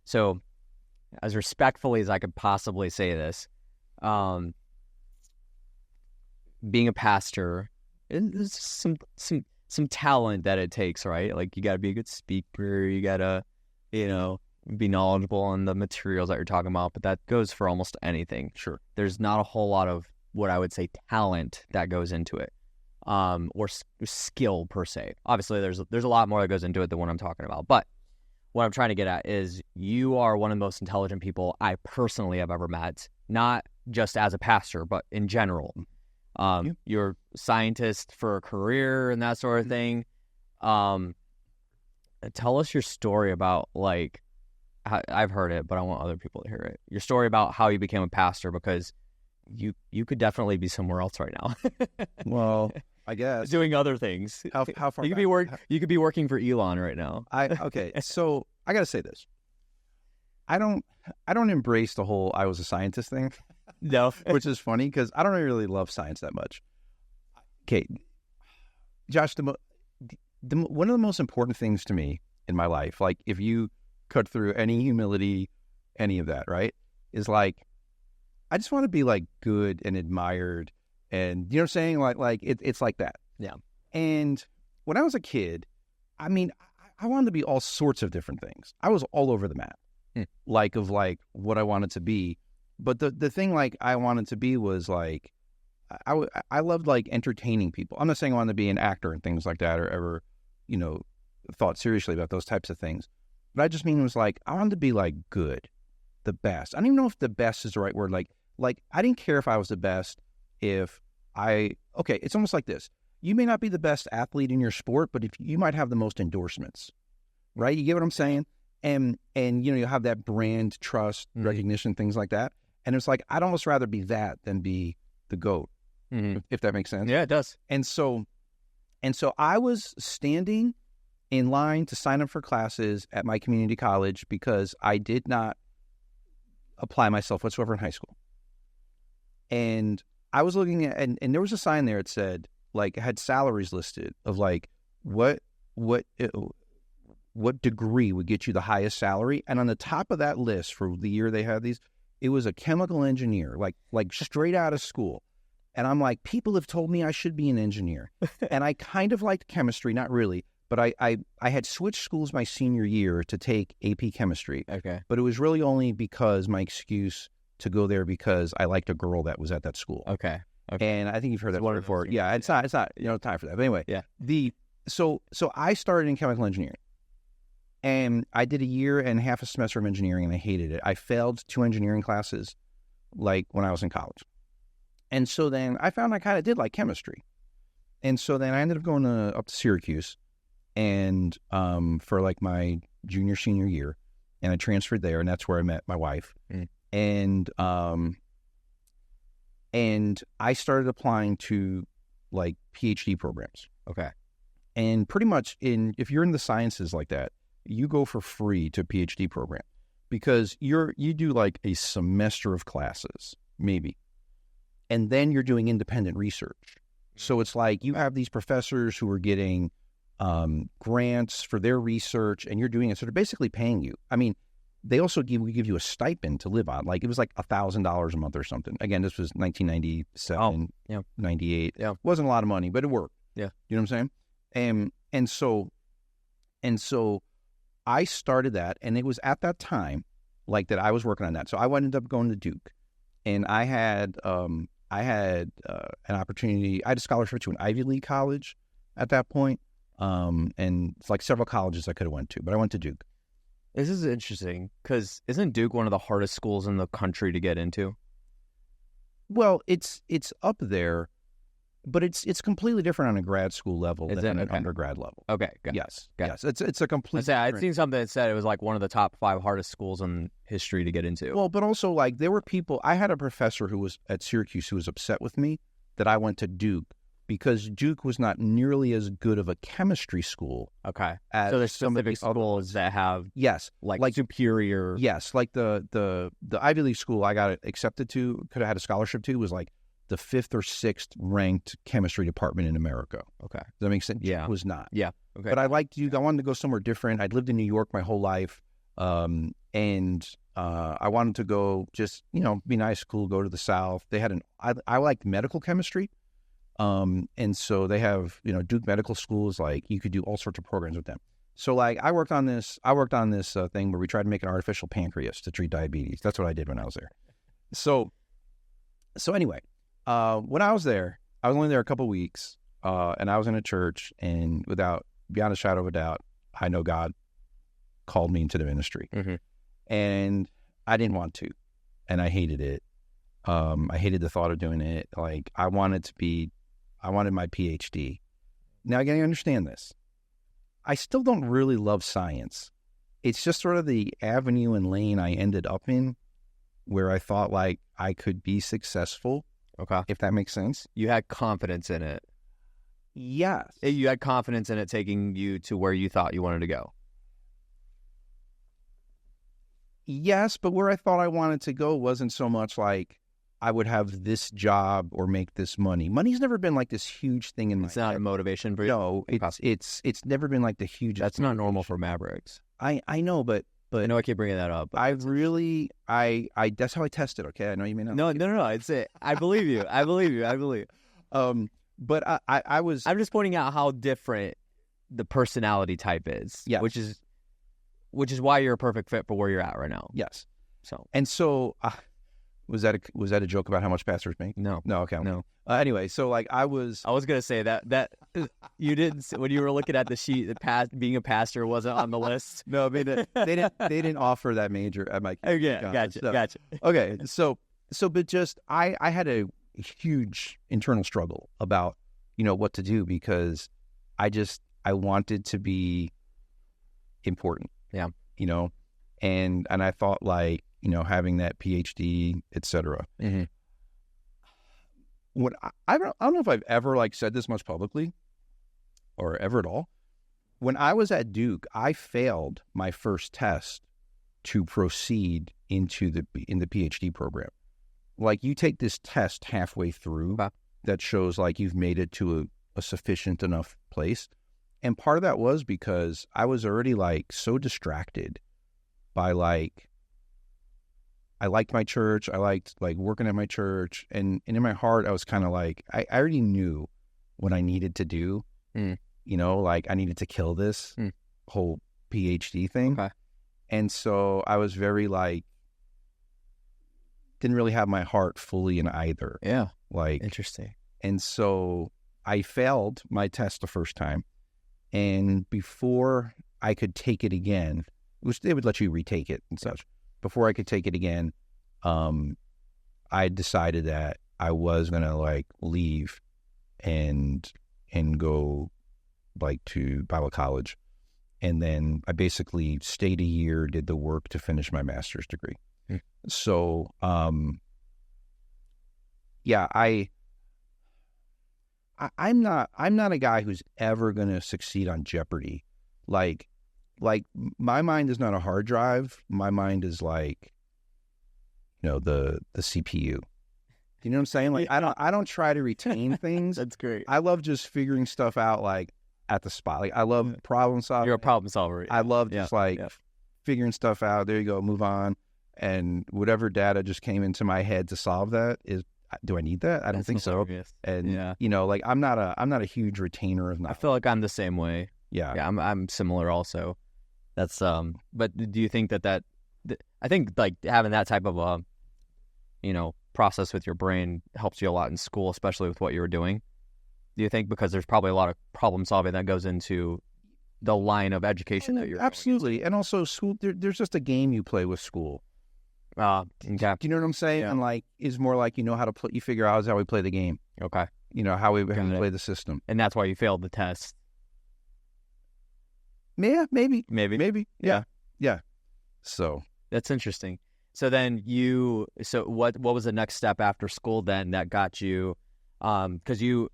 so as respectfully as I could possibly say this, being a pastor, there's some talent that it takes, right? Like you got to be a good speaker, you got to, be knowledgeable on the materials that you're talking about, but that goes for almost anything. Sure. There's not a whole lot of what I would say talent that goes into it, or skill per se. Obviously, there's a lot more that goes into it than what I'm talking about. But what I'm trying to get at is you are one of the most intelligent people I personally have ever met, not just as a pastor, but in general. You're a scientist for a career and that sort of thing. Tell us your story about I've heard it, but I want other people to hear it. Your story about how you became a pastor, because you could definitely be somewhere else right now. Well, I guess doing other things. How far you could be working for Elon right now. Okay. So I got to say this. I don't embrace the whole I was a scientist thing. No, which is funny because I don't really love science that much. Okay, Josh, one of the most important things to me in my life, like if you cut through any humility, any of that, right, is I just want to be good and admired, and you know what I'm saying, it's like that. Yeah. And when I was a kid, I wanted to be all sorts of different things. I was all over the map, of what I wanted to be. But the thing I wanted to be was I loved entertaining people. I'm not saying I wanted to be an actor and things like that, or ever, thought seriously about those types of things. But I just mean it was I wanted to be good, the best. I don't even know if the best is the right word. I didn't care if I was the best. It's almost like this. You may not be the best athlete in your sport, but if you might have the most endorsements, right? You get what I'm saying? And you have that brand trust, recognition, things like that. And it's I'd almost rather be that than be the GOAT, if that makes sense. Yeah, it does. And so I was standing in line to sign up for classes at my community college because I did not apply myself whatsoever in high school. And I was looking at, and there was a sign there that said, it had salaries listed of what degree would get you the highest salary. And on the top of that list for the year they had these, it was a chemical engineer, straight out of school. And I'm like, people have told me I should be an engineer. And I kind of liked chemistry, not really, but I had switched schools my senior year to take AP chemistry. Okay. But it was really only because my excuse to go there because I liked a girl that was at that school. Okay. And I think you've heard that before. Those, Yeah, it's not time for that. But anyway, yeah. So I started in chemical engineering. And I did a year and a half a semester of engineering, and I hated it. I failed 2 engineering classes, like when I was in college. And so then I found I kind of did like chemistry. And so then I ended up going up to Syracuse, and for like my junior, senior year, and I transferred there, and that's where I met my wife. And I started applying to like PhD programs. Okay. And pretty much if you're in the sciences like that, you go for free to a PhD program because you do like a semester of classes, maybe. And then you're doing independent research. So it's like you have these professors who are getting grants for their research, and you're doing it. So they're basically paying you. I mean, they also give you a stipend to live on. Like it was like $1,000 a month or something. Again, this was 1997, 98. Yeah. It wasn't a lot of money, but it worked. Yeah. You know what I'm saying? And so I started that, and it was at that time like that I was working on that. So I ended up going to Duke, and I had an opportunity. I had a scholarship to an Ivy League college at that point, and it's like several colleges I could have went to, but I went to Duke. This is interesting because isn't Duke one of the hardest schools in the country to get into? Well, it's up there, but it's completely different on a grad school level than an undergrad level. Okay. Yes. It's a complete. I'd seen something that said it was like one of the top 5 hardest schools in history to get into. Well, but also like there were people. I had a professor who was at Syracuse who was upset with me that I went to Duke because Duke was not nearly as good of a chemistry school. Okay. As so there's some of specific schools that have like superior. Yes, like the Ivy League school I got accepted to, could have had a scholarship to, was like the 5th or 6th ranked chemistry department in America. Okay. Does that make sense? Yeah. It was not. Yeah. Okay. But I liked Duke. I wanted to go somewhere different. I'd lived in New York my whole life. And I wanted to go just, be nice, cool, go to the South. They had I liked medical chemistry. And so they have, Duke Medical Schools, like you could do all sorts of programs with them. So like I worked on this thing where we tried to make an artificial pancreas to treat diabetes. That's what I did when I was there. So anyway, when I was there, I was only there a couple of weeks, and I was in a church, and beyond a shadow of a doubt, I know God called me into the ministry. Mm-hmm. And I didn't want to, and I hated it. I hated the thought of doing it. Like I wanted my PhD. Now, again, I understand this. I still don't really love science. It's just sort of the avenue and lane I ended up in where I thought like I could be successful. Okay. If that makes sense. You had confidence in it. Yes. You had confidence in it taking you to where you thought you wanted to go. Yes, but where I thought I wanted to go wasn't so much like I would have this job or make this money. Money's never been like this huge thing in my life. It's not a motivation for you? No, it's never been like the huge. That's not normal for Mavericks. I know, but I know I keep bringing that up. I that's how I test it. Okay, I know you may not. No. It's it. I believe you. I believe you. But I was. I'm just pointing out how different the personality type is. Yeah. Which is why you're a perfect fit for where you're at right now. Yes. So was that a joke about how much pastors make? No. Okay. No. Anyway, so like I was gonna say that you didn't when you were looking at the sheet. Being a pastor wasn't on the list. No, I mean they didn't offer that major at my. Okay, gotcha. Okay, so but just I had a huge internal struggle about what to do because I wanted to be important. Yeah. And I thought like having that PhD, etc. Mm-hmm. What I don't know if I've ever like said this much publicly or ever at all. When I was at Duke, I failed my first test to proceed in the PhD program. Like you take this test halfway through that shows like you've made it to a sufficient enough place. And part of that was because I was already like so distracted by like I liked my church. I liked like working at my church. And in my heart, I was kind of like, I already knew what I needed to do. You know, like I needed to kill this whole PhD thing. Okay. And so I was very like, didn't really have my heart fully in either. Yeah. Like, Interesting. and so I failed my test the first time. And before I could take it again, which they would let you retake it and such, before I could take it again, I decided that I was going to like leave and go like to Bible college. And then I basically stayed a year, did the work to finish my master's degree. So, yeah, I'm not a guy who's ever going to succeed on Jeopardy. Like my mind is not a hard drive. My mind is like, you know, the CPU. You know what I'm saying? Like I don't try to retain things. That's great. I love just figuring stuff out like at the spot. Like I love problem solving. You're a problem solver. I love just figuring stuff out. There you go, move on. And whatever data just came into my head to solve that is, do I need that? I don't think so. And you know, like I'm not a huge retainer of knowledge. I feel like I'm the same way. Yeah. Yeah, I'm similar also. That's but do you think that I think like having that type of you know, process with your brain helps you a lot in school, especially with what you were doing? Do you think, because there's probably a lot of problem solving that goes into the line of education that you're absolutely, and also school. There's just a game you play with school. Okay. Do you know what I'm saying? Yeah. And like, is more like you know how to play. You figure out how we play the game. Okay. You know how we play the system, and that's why you failed the test. Yeah, maybe. Yeah. So that's interesting. So then what was the next step after school then that got you, because you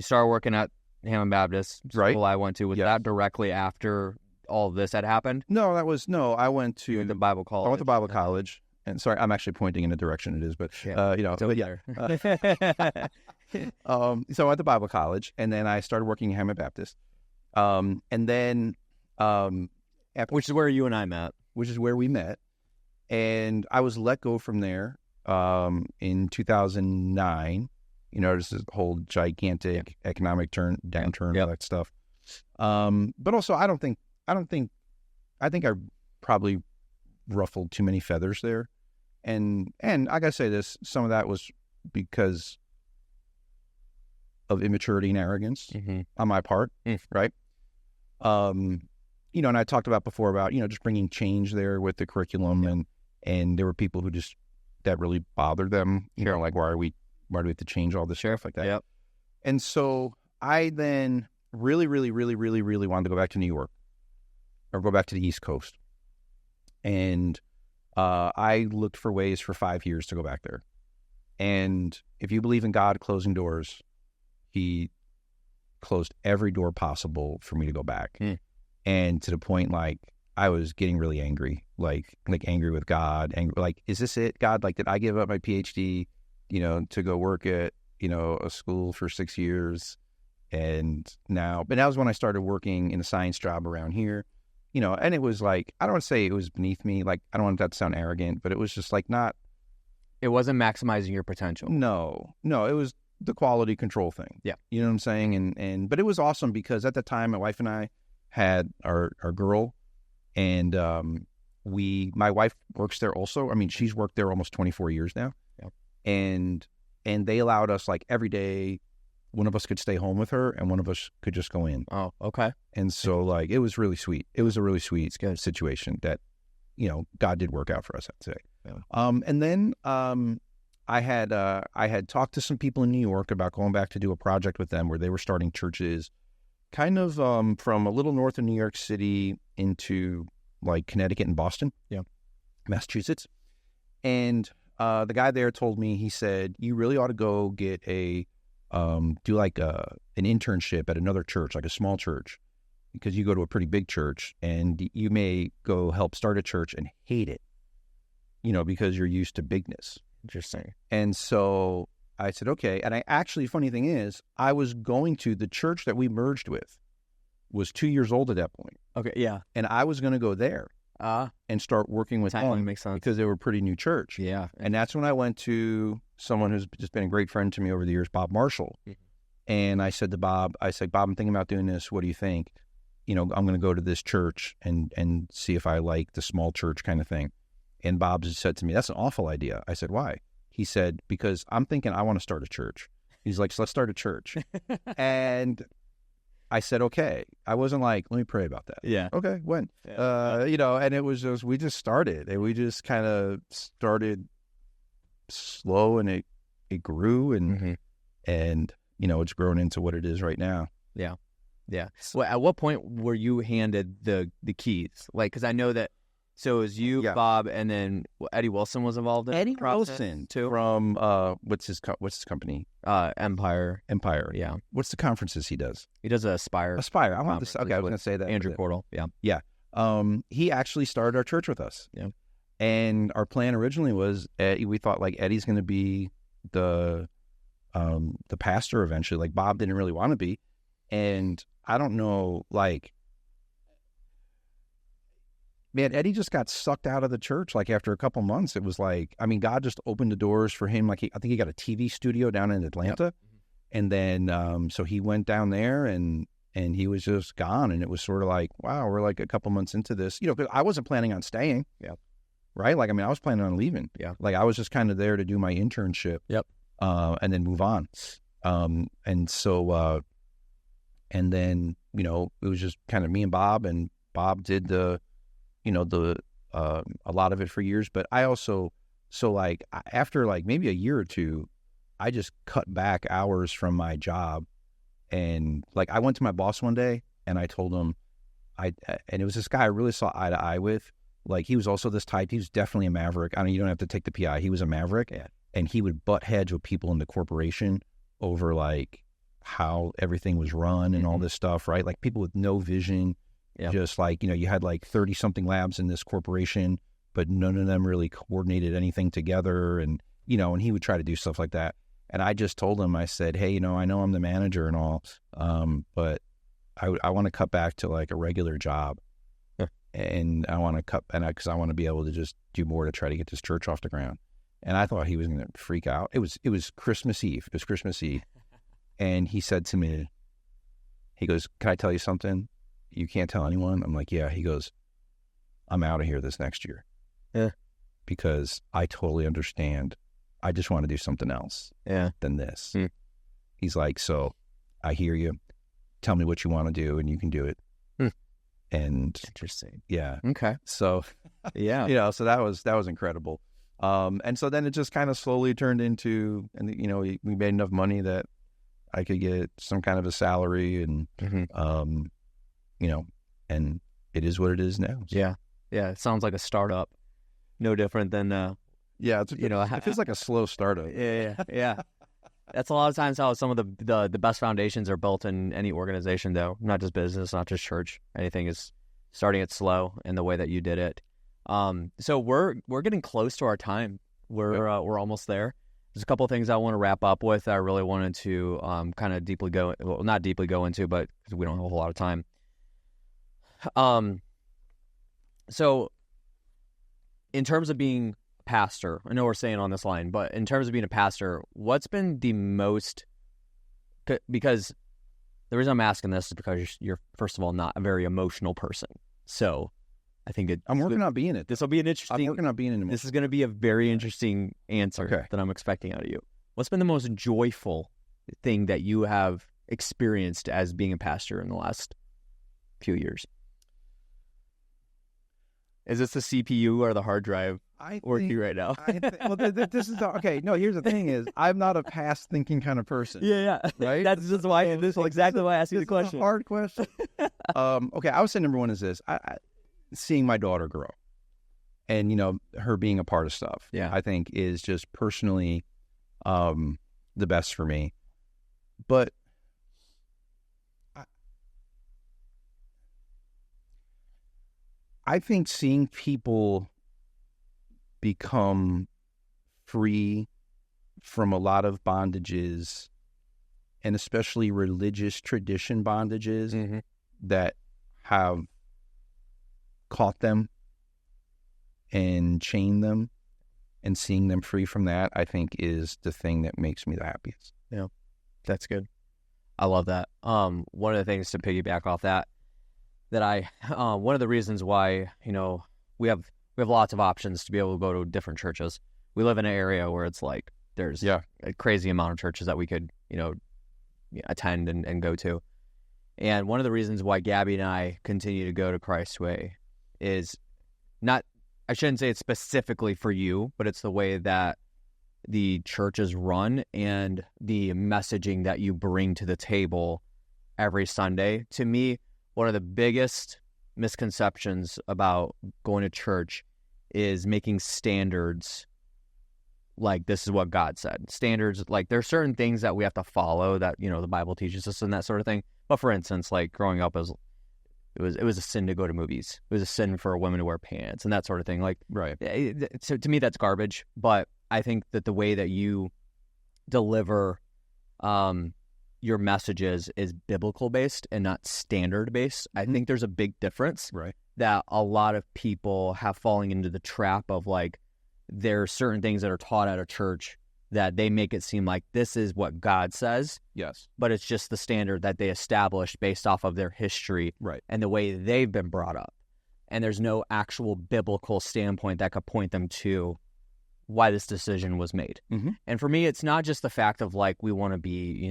started working at Hammond Baptist school I went to. Was that directly after all of this had happened? No, I went to the Bible college. I went to Bible college, and sorry, I'm actually pointing in a direction it is, but you know, so I went to Bible college, and then I started working at Hammond Baptist, and then which is where you and I met, which is where we met, and I was let go from there in 2009. You know, there's this whole gigantic economic downturn, all that stuff. But also, I think I probably ruffled too many feathers there. And I gotta say this, some of that was because of immaturity and arrogance on my part, right? You know, and I talked about before about, you know, just bringing change there with the curriculum, and there were people who just, that really bothered them, you know, like, why do we have to change all this stuff like that? Yep. And so I then really, really, really, really, really wanted to go back to New York, or go back to the East Coast. And I looked for ways for 5 years to go back there. And if you believe in God closing doors, He closed every door possible for me to go back. And to the point, like, I was getting really angry, like angry with God, like, is this it, God? Like, did I give up my PhD, you know, to go work at, you know, a school for 6 years? But that was when I started working in a science job around here, you know, and it was like, I don't want to say it was beneath me. Like, I don't want that to sound arrogant, but it was just like it wasn't maximizing your potential. No, it was the quality control thing. Yeah. You know what I'm saying? But it was awesome because at the time, my wife and I had our girl, and my wife works there also. I mean, she's worked there almost 24 years now. Yep. And they allowed us, like, every day, one of us could stay home with her and one of us could just go in. Oh, okay. And so, like, it was really sweet. It was a really sweet situation that, you know, God did work out for us, I'd say. Yeah. And then I had talked to some people in New York about going back to do a project with them where they were starting churches kind of from a little north of New York City into, like, Connecticut and Boston, Massachusetts. And the guy there told me, he said, you really ought to go get do like an internship at another church, like a small church, because you go to a pretty big church and you may go help start a church and hate it, you know, because you're used to bigness. Interesting. And so I said, okay. And I actually, funny thing is, I was going to the church that we merged with was 2 years old at that point. Okay. Yeah. And I was going to go there. and start working with them makes sense. because they were a pretty new church. Yeah. And that's when I went to someone who's just been a great friend to me over the years, Bob Marshall. And I said to Bob, Bob, I'm thinking about doing this. What do you think? You know, I'm going to go to this church and see if I like the small church kind of thing. And Bob just said to me, that's an awful idea. I said, why? He said, because I'm thinking I want to start a church. He's like, so let's start a church. And I said, okay. I wasn't like, let me pray about that. Yeah. Okay, when? Yeah. You know, and it was just, we just started. And we just kind of started slow, and it grew, and you know, it's grown into what it is right now. Yeah. Yeah. Well, at what point were you handed the keys? Like, because I know that, so it was you, Bob, and then Eddie Wilson was involved in Eddie the process Wilson too? From, what's his company? Empire. Yeah. What's the conferences he does? He does Aspire. I want to. Okay, I was going to say that. Andrew Cordell. Yeah. Yeah. He actually started our church with us. Yeah. And our plan originally was, we thought like Eddie's going to be the pastor eventually. Like Bob didn't really want to be, and I don't know, like, man, Eddie just got sucked out of the church. Like after a couple months, it was like, I mean, God just opened the doors for him. Like I think he got a TV studio down in Atlanta, and then so he went down there and he was just gone. And it was sort of like, wow, we're like a couple months into this, you know, because I wasn't planning on staying. Yeah. Right. Like, I mean, I was planning on leaving. Yeah. Like I was just kind of there to do my internship. Yep. And then move on. And so, and then, you know, it was just kind of me and Bob did a lot of it for years. But I also, so like after like maybe a year or two, I just cut back hours from my job. And like, I went to my boss one day and I told him and it was this guy I really saw eye to eye with. Like he was also this type, he was definitely a maverick. I mean, you don't have to take the PI. He was a maverick. Yeah. And he would butt heads with people in the corporation over like how everything was run and all this stuff, right? Like people with no vision, just like, you know, you had like 30 something labs in this corporation, but none of them really coordinated anything together. And, you know, and he would try to do stuff like that. And I just told him, I said, hey, you know I'm the manager and all, but I want to cut back to like a regular job. And I want to because I want to be able to just do more to try to get this church off the ground. And I thought he was going to freak out. It was Christmas Eve. It was Christmas Eve. And he said to me, he goes, can I tell you something? You can't tell anyone? I'm like, yeah. He goes, I'm out of here this next year. Yeah. Because I totally understand. I just want to do something else than this. He's like, so I hear you. Tell me what you want to do and you can do it. And interesting. Yeah. Okay. So, yeah. You know, so that was incredible. And so then it just kind of slowly turned into, and you know, we made enough money that I could get some kind of a salary and, you know, and it is what it is now. So. Yeah. Yeah. It sounds like a startup. No different than, it feels like a slow startup. Yeah. That's a lot of times how some of the best foundations are built in any organization, though, not just business, not just church. Anything is starting it slow in the way that you did it. So we're getting close to our time. We're almost there. There's a couple of things I want to wrap up with. I really wanted to kind of not deeply go into, but because we don't have a whole lot of time. So in terms of being pastor, I know we're saying on this line, but in terms of being a pastor, what's been the most, because the reason I'm asking this is because you're first of all not a very emotional person. So I think I'm working on being it. This will be an interesting. I'm working on being an emotional. This is going to be a very interesting answer that I'm expecting out of you. What's been the most joyful thing that you have experienced as being a pastor in the last few years? Is this the CPU or the hard drive working right now? This is okay. No, here's the thing: is I'm not a past thinking kind of person. Yeah. Right. That's just why. This is exactly why I asked you the question. Is a hard question. Okay, I would say number one is this: seeing my daughter grow, and you know her being a part of stuff. Yeah, I think is just personally the best for me. But I think seeing people become free from a lot of bondages, and especially religious tradition bondages that have caught them and chain them and seeing them free from that, I think is the thing that makes me the happiest. Yeah, that's good. I love that. One of the things to piggyback off that one of the reasons why, we have lots of options to be able to go to different churches. We live in an area where it's like there's a crazy amount of churches that we could, attend and go to. And one of the reasons why Gabby and I continue to go to Christway is not, I shouldn't say it's specifically for you, but it's the way that the church is run and the messaging that you bring to the table every Sunday. To me, one of the biggest misconceptions about going to church is making standards like this is what God said. Standards, like there's certain things that we have to follow that, the Bible teaches us and that sort of thing. But for instance, like growing up, it was a sin to go to movies. It was a sin for a woman to wear pants and that sort of thing. Like, right. So to me, that's garbage. But I think that the way that you deliver your messages is biblical based and not standard based. I think there's a big difference. Right. That a lot of people have falling into the trap of like, there are certain things that are taught at a church that they make it seem like this is what God says. Yes. But it's just the standard that they established based off of their history and the way they've been brought up. And there's no actual biblical standpoint that could point them to why this decision was made. Mm-hmm. And for me, it's not just the fact of like, we want to be,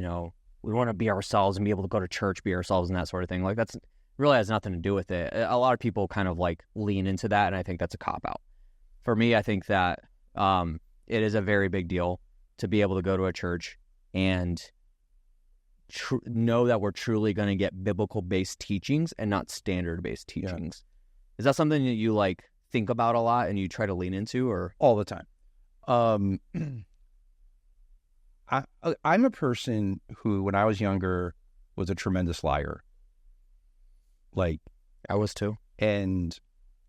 we want to be ourselves and be able to go to church, be ourselves and that sort of thing. Like that's really has nothing to do with it. A lot of people kind of like lean into that. And I think that's a cop out. For me, I think that it is a very big deal to be able to go to a church and know that we're truly going to get biblical-based teachings and not standard-based teachings. Yeah. Is that something that you like think about a lot and you try to lean into, or all the time? I'm a person who, when I was younger, was a tremendous liar. Like I was too. And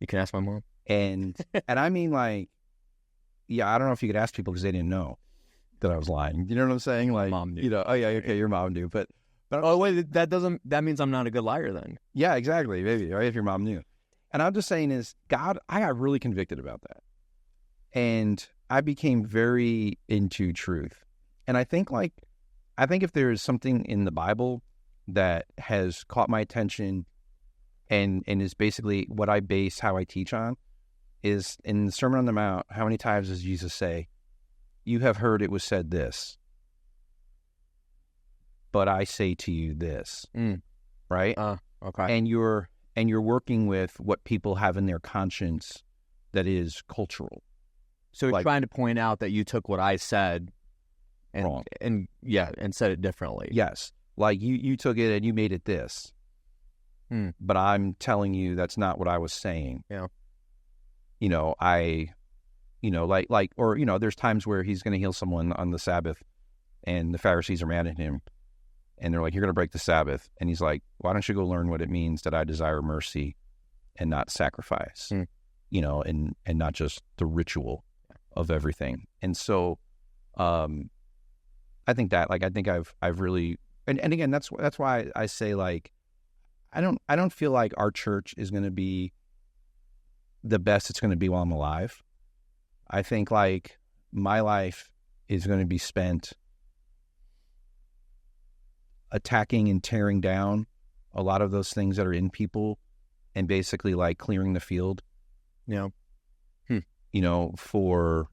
you can ask my mom. And I mean, like, I don't know if you could ask people because they didn't know that I was lying. You know what I'm saying? Like, mom knew. Oh yeah, okay, your mom knew, but oh wait, that means I'm not a good liar then. Yeah, exactly, maybe, right? If your mom knew. And I'm just saying is, God, I got really convicted about that, and I became very into truth. And I think if there is something in the Bible that has caught my attention, and is basically what I base how I teach on, is in the Sermon on the Mount, how many times does Jesus say, "You have heard it was said this, but I say to you this," right? Okay. And you're working with what people have in their conscience that is cultural. So you're trying to point out that you took what I said and wrong, and said it differently. Like you took it and you made it this, but I'm telling you that's not what I was saying. Yeah. There's times where he's going to heal someone on the Sabbath, and the Pharisees are mad at him, and they're like, "You're going to break the Sabbath," and he's like, "Why don't you go learn what it means that I desire mercy and not sacrifice, and not just the ritual of everything." And so, I think that, like, I think I've really, and again, that's why I say, like, I don't feel like our church is going to be the best it's going to be while I'm alive. I think like my life is going to be spent attacking and tearing down a lot of those things that are in people and basically like clearing the field, for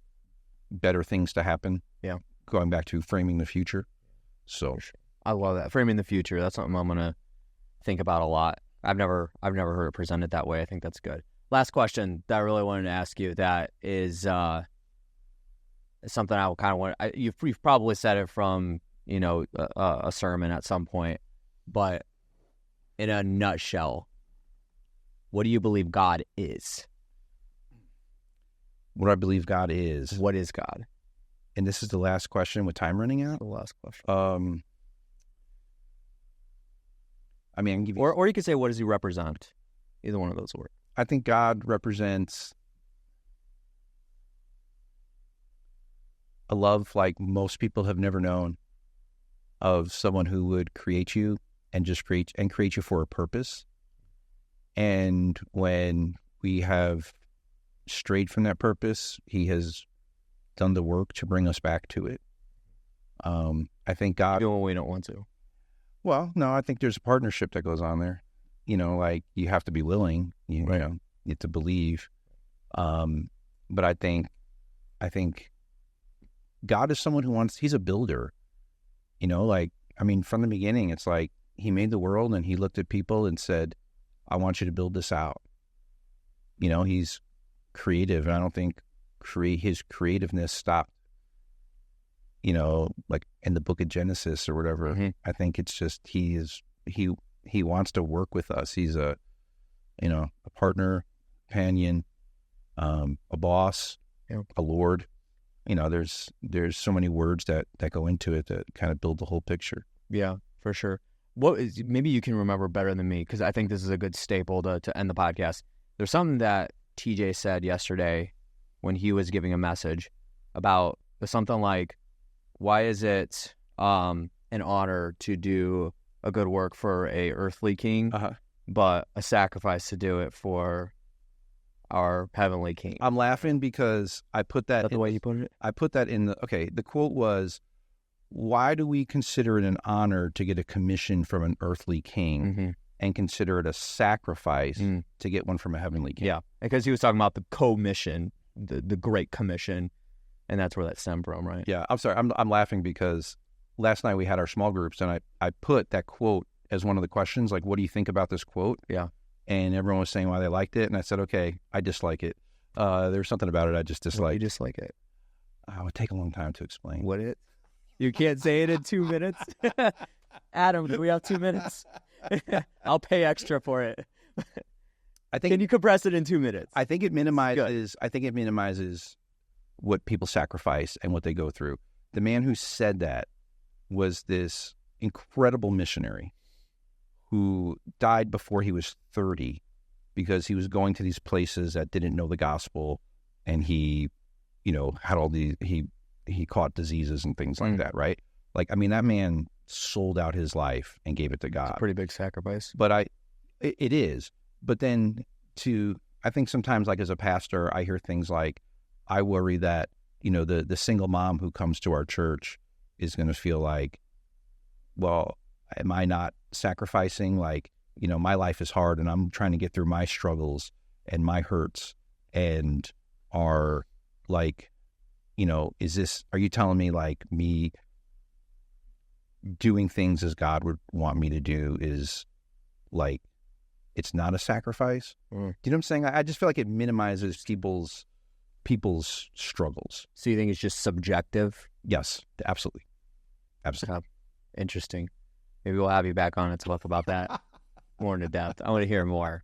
better things to happen. Yeah. Going back to framing the future. So I love that. Framing the future. That's something I'm going to think about a lot. I've never heard it presented that way. I think that's good. Last question that I really wanted to ask you, that is something I kind of want. You've probably said it from a sermon at some point, but in a nutshell, what do you believe God is? What I believe God is. What is God? And this is the last question with time running out. The last question. I mean, I can give you, or you could say, what does he represent? Either one of those words. I think God represents a love like most people have never known, of someone who would create you and just create you for a purpose. And when we have strayed from that purpose, he has done the work to bring us back to it. I think God... Even when we don't want to. Well, no, I think there's a partnership that goes on there. Like you have to be willing, you have to believe. But I think God is someone who he's a builder, from the beginning, it's like he made the world and he looked at people and said, I want you to build this out. He's creative, and I don't think his creativeness stopped, like in the book of Genesis or whatever. Mm-hmm. I think it's just, he wants to work with us. He's a partner, companion, a boss, a Lord. There's so many words that go into it that kind of build the whole picture. Yeah, for sure. Maybe you can remember better than me, because I think this is a good staple to end the podcast. There's something that TJ said yesterday when he was giving a message about something like, why is it an honor to do a good work for a earthly king, but a sacrifice to do it for our heavenly king? I'm laughing because I put that... Is that the way he put it? I put that in the quote was, why do we consider it an honor to get a commission from an earthly king and consider it a sacrifice to get one from a heavenly king? Yeah, because he was talking about the commission, the Great Commission, and that's where that stemmed from, right? Yeah, I'm sorry. I'm laughing because last night we had our small groups, and I put that quote as one of the questions, like, what do you think about this quote? Yeah. And everyone was saying why they liked it, and I said, okay, I dislike it. There's something about it I just dislike. You dislike it? It would take a long time to explain. Would it? You can't say it in 2 minutes? Adam, do we have 2 minutes? I'll pay extra for it. Can you compress it in 2 minutes? I think it minimizes. I think it minimizes what people sacrifice and what they go through. The man who said that was this incredible missionary who died before he was 30 because he was going to these places that didn't know the gospel, and he, had all these, he caught diseases and things like that, right? Like, that man sold out his life and gave it to God. It's a pretty big sacrifice. But it is. But then I think sometimes, like as a pastor, I hear things like, I worry that, the single mom who comes to our church is going to feel like, well, am I not sacrificing? Like, my life is hard and I'm trying to get through my struggles and my hurts, and are like, are you telling me like me doing things as God would want me to do is like, it's not a sacrifice? Do you know what I'm saying? I just feel like it minimizes people's struggles. So you think it's just subjective? Yes, absolutely. Interesting. Maybe we'll have you back on and talk about that more into depth. I want to hear more.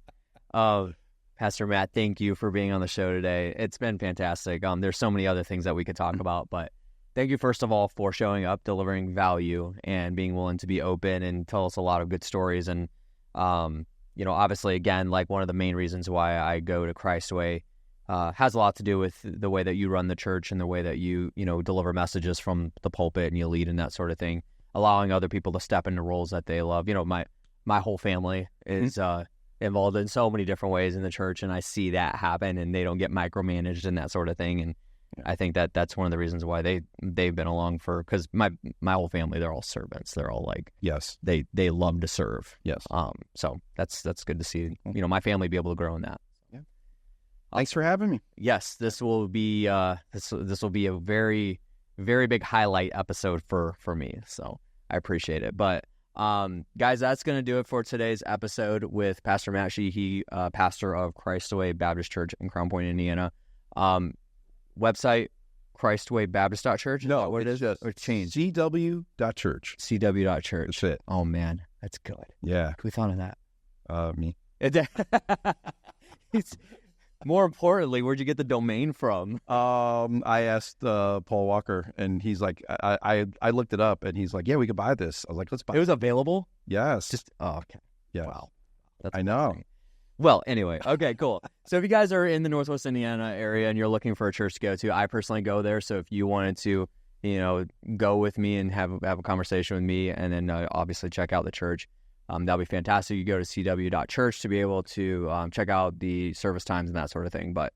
Pastor Matt, thank you for being on the show today. It's been fantastic. There's so many other things that we could talk about, but thank you, first of all, for showing up, delivering value, and being willing to be open and tell us a lot of good stories. And, obviously, again, like one of the main reasons why I go to Christway has a lot to do with the way that you run the church and the way that you deliver messages from the pulpit and you lead and that sort of thing, allowing other people to step into roles that they love. My whole family is involved in so many different ways in the church, and I see that happen, and they don't get micromanaged and that sort of thing. And I think that's one of the reasons why they've been along because my whole family, they're all servants. They're all like, yes, they love to serve. Yes. So that's good to see, my family be able to grow in that. Yeah. Thanks for having me. Yes, this will be this will be a very, very big highlight episode for me. So I appreciate it. But guys, that's going to do it for today's episode with Pastor Matt Sheehy, pastor of Christway Baptist Church in Crown Point, Indiana. Website, Christway Baptist Church? No, what it is? Just or changed? CW.church. CW.church. That's it. Oh, man. That's good. Yeah. Who thought of that? Me. More importantly, where'd you get the domain from? I asked Paul Walker, and he's like, I looked it up, and he's like, yeah, we could buy this. I was like, let's buy it. It was available? Yes. Okay. Yeah. Wow. I know. Well, anyway, okay, cool. So if you guys are in the Northwest Indiana area and you're looking for a church to go to, I personally go there. So if you wanted to, go with me and have a conversation with me, and then obviously check out the church, that'll be fantastic. You go to cw.church to be able to check out the service times and that sort of thing. But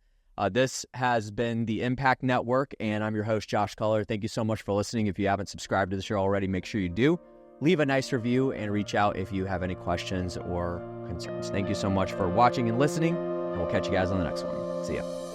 This has been the Impact Network, and I'm your host, Josh Culler. Thank you so much for listening. If you haven't subscribed to the show already, make sure you do. Leave a nice review and reach out if you have any questions or concerns. Thank you so much for watching and listening, and we'll catch you guys on the next one. See ya.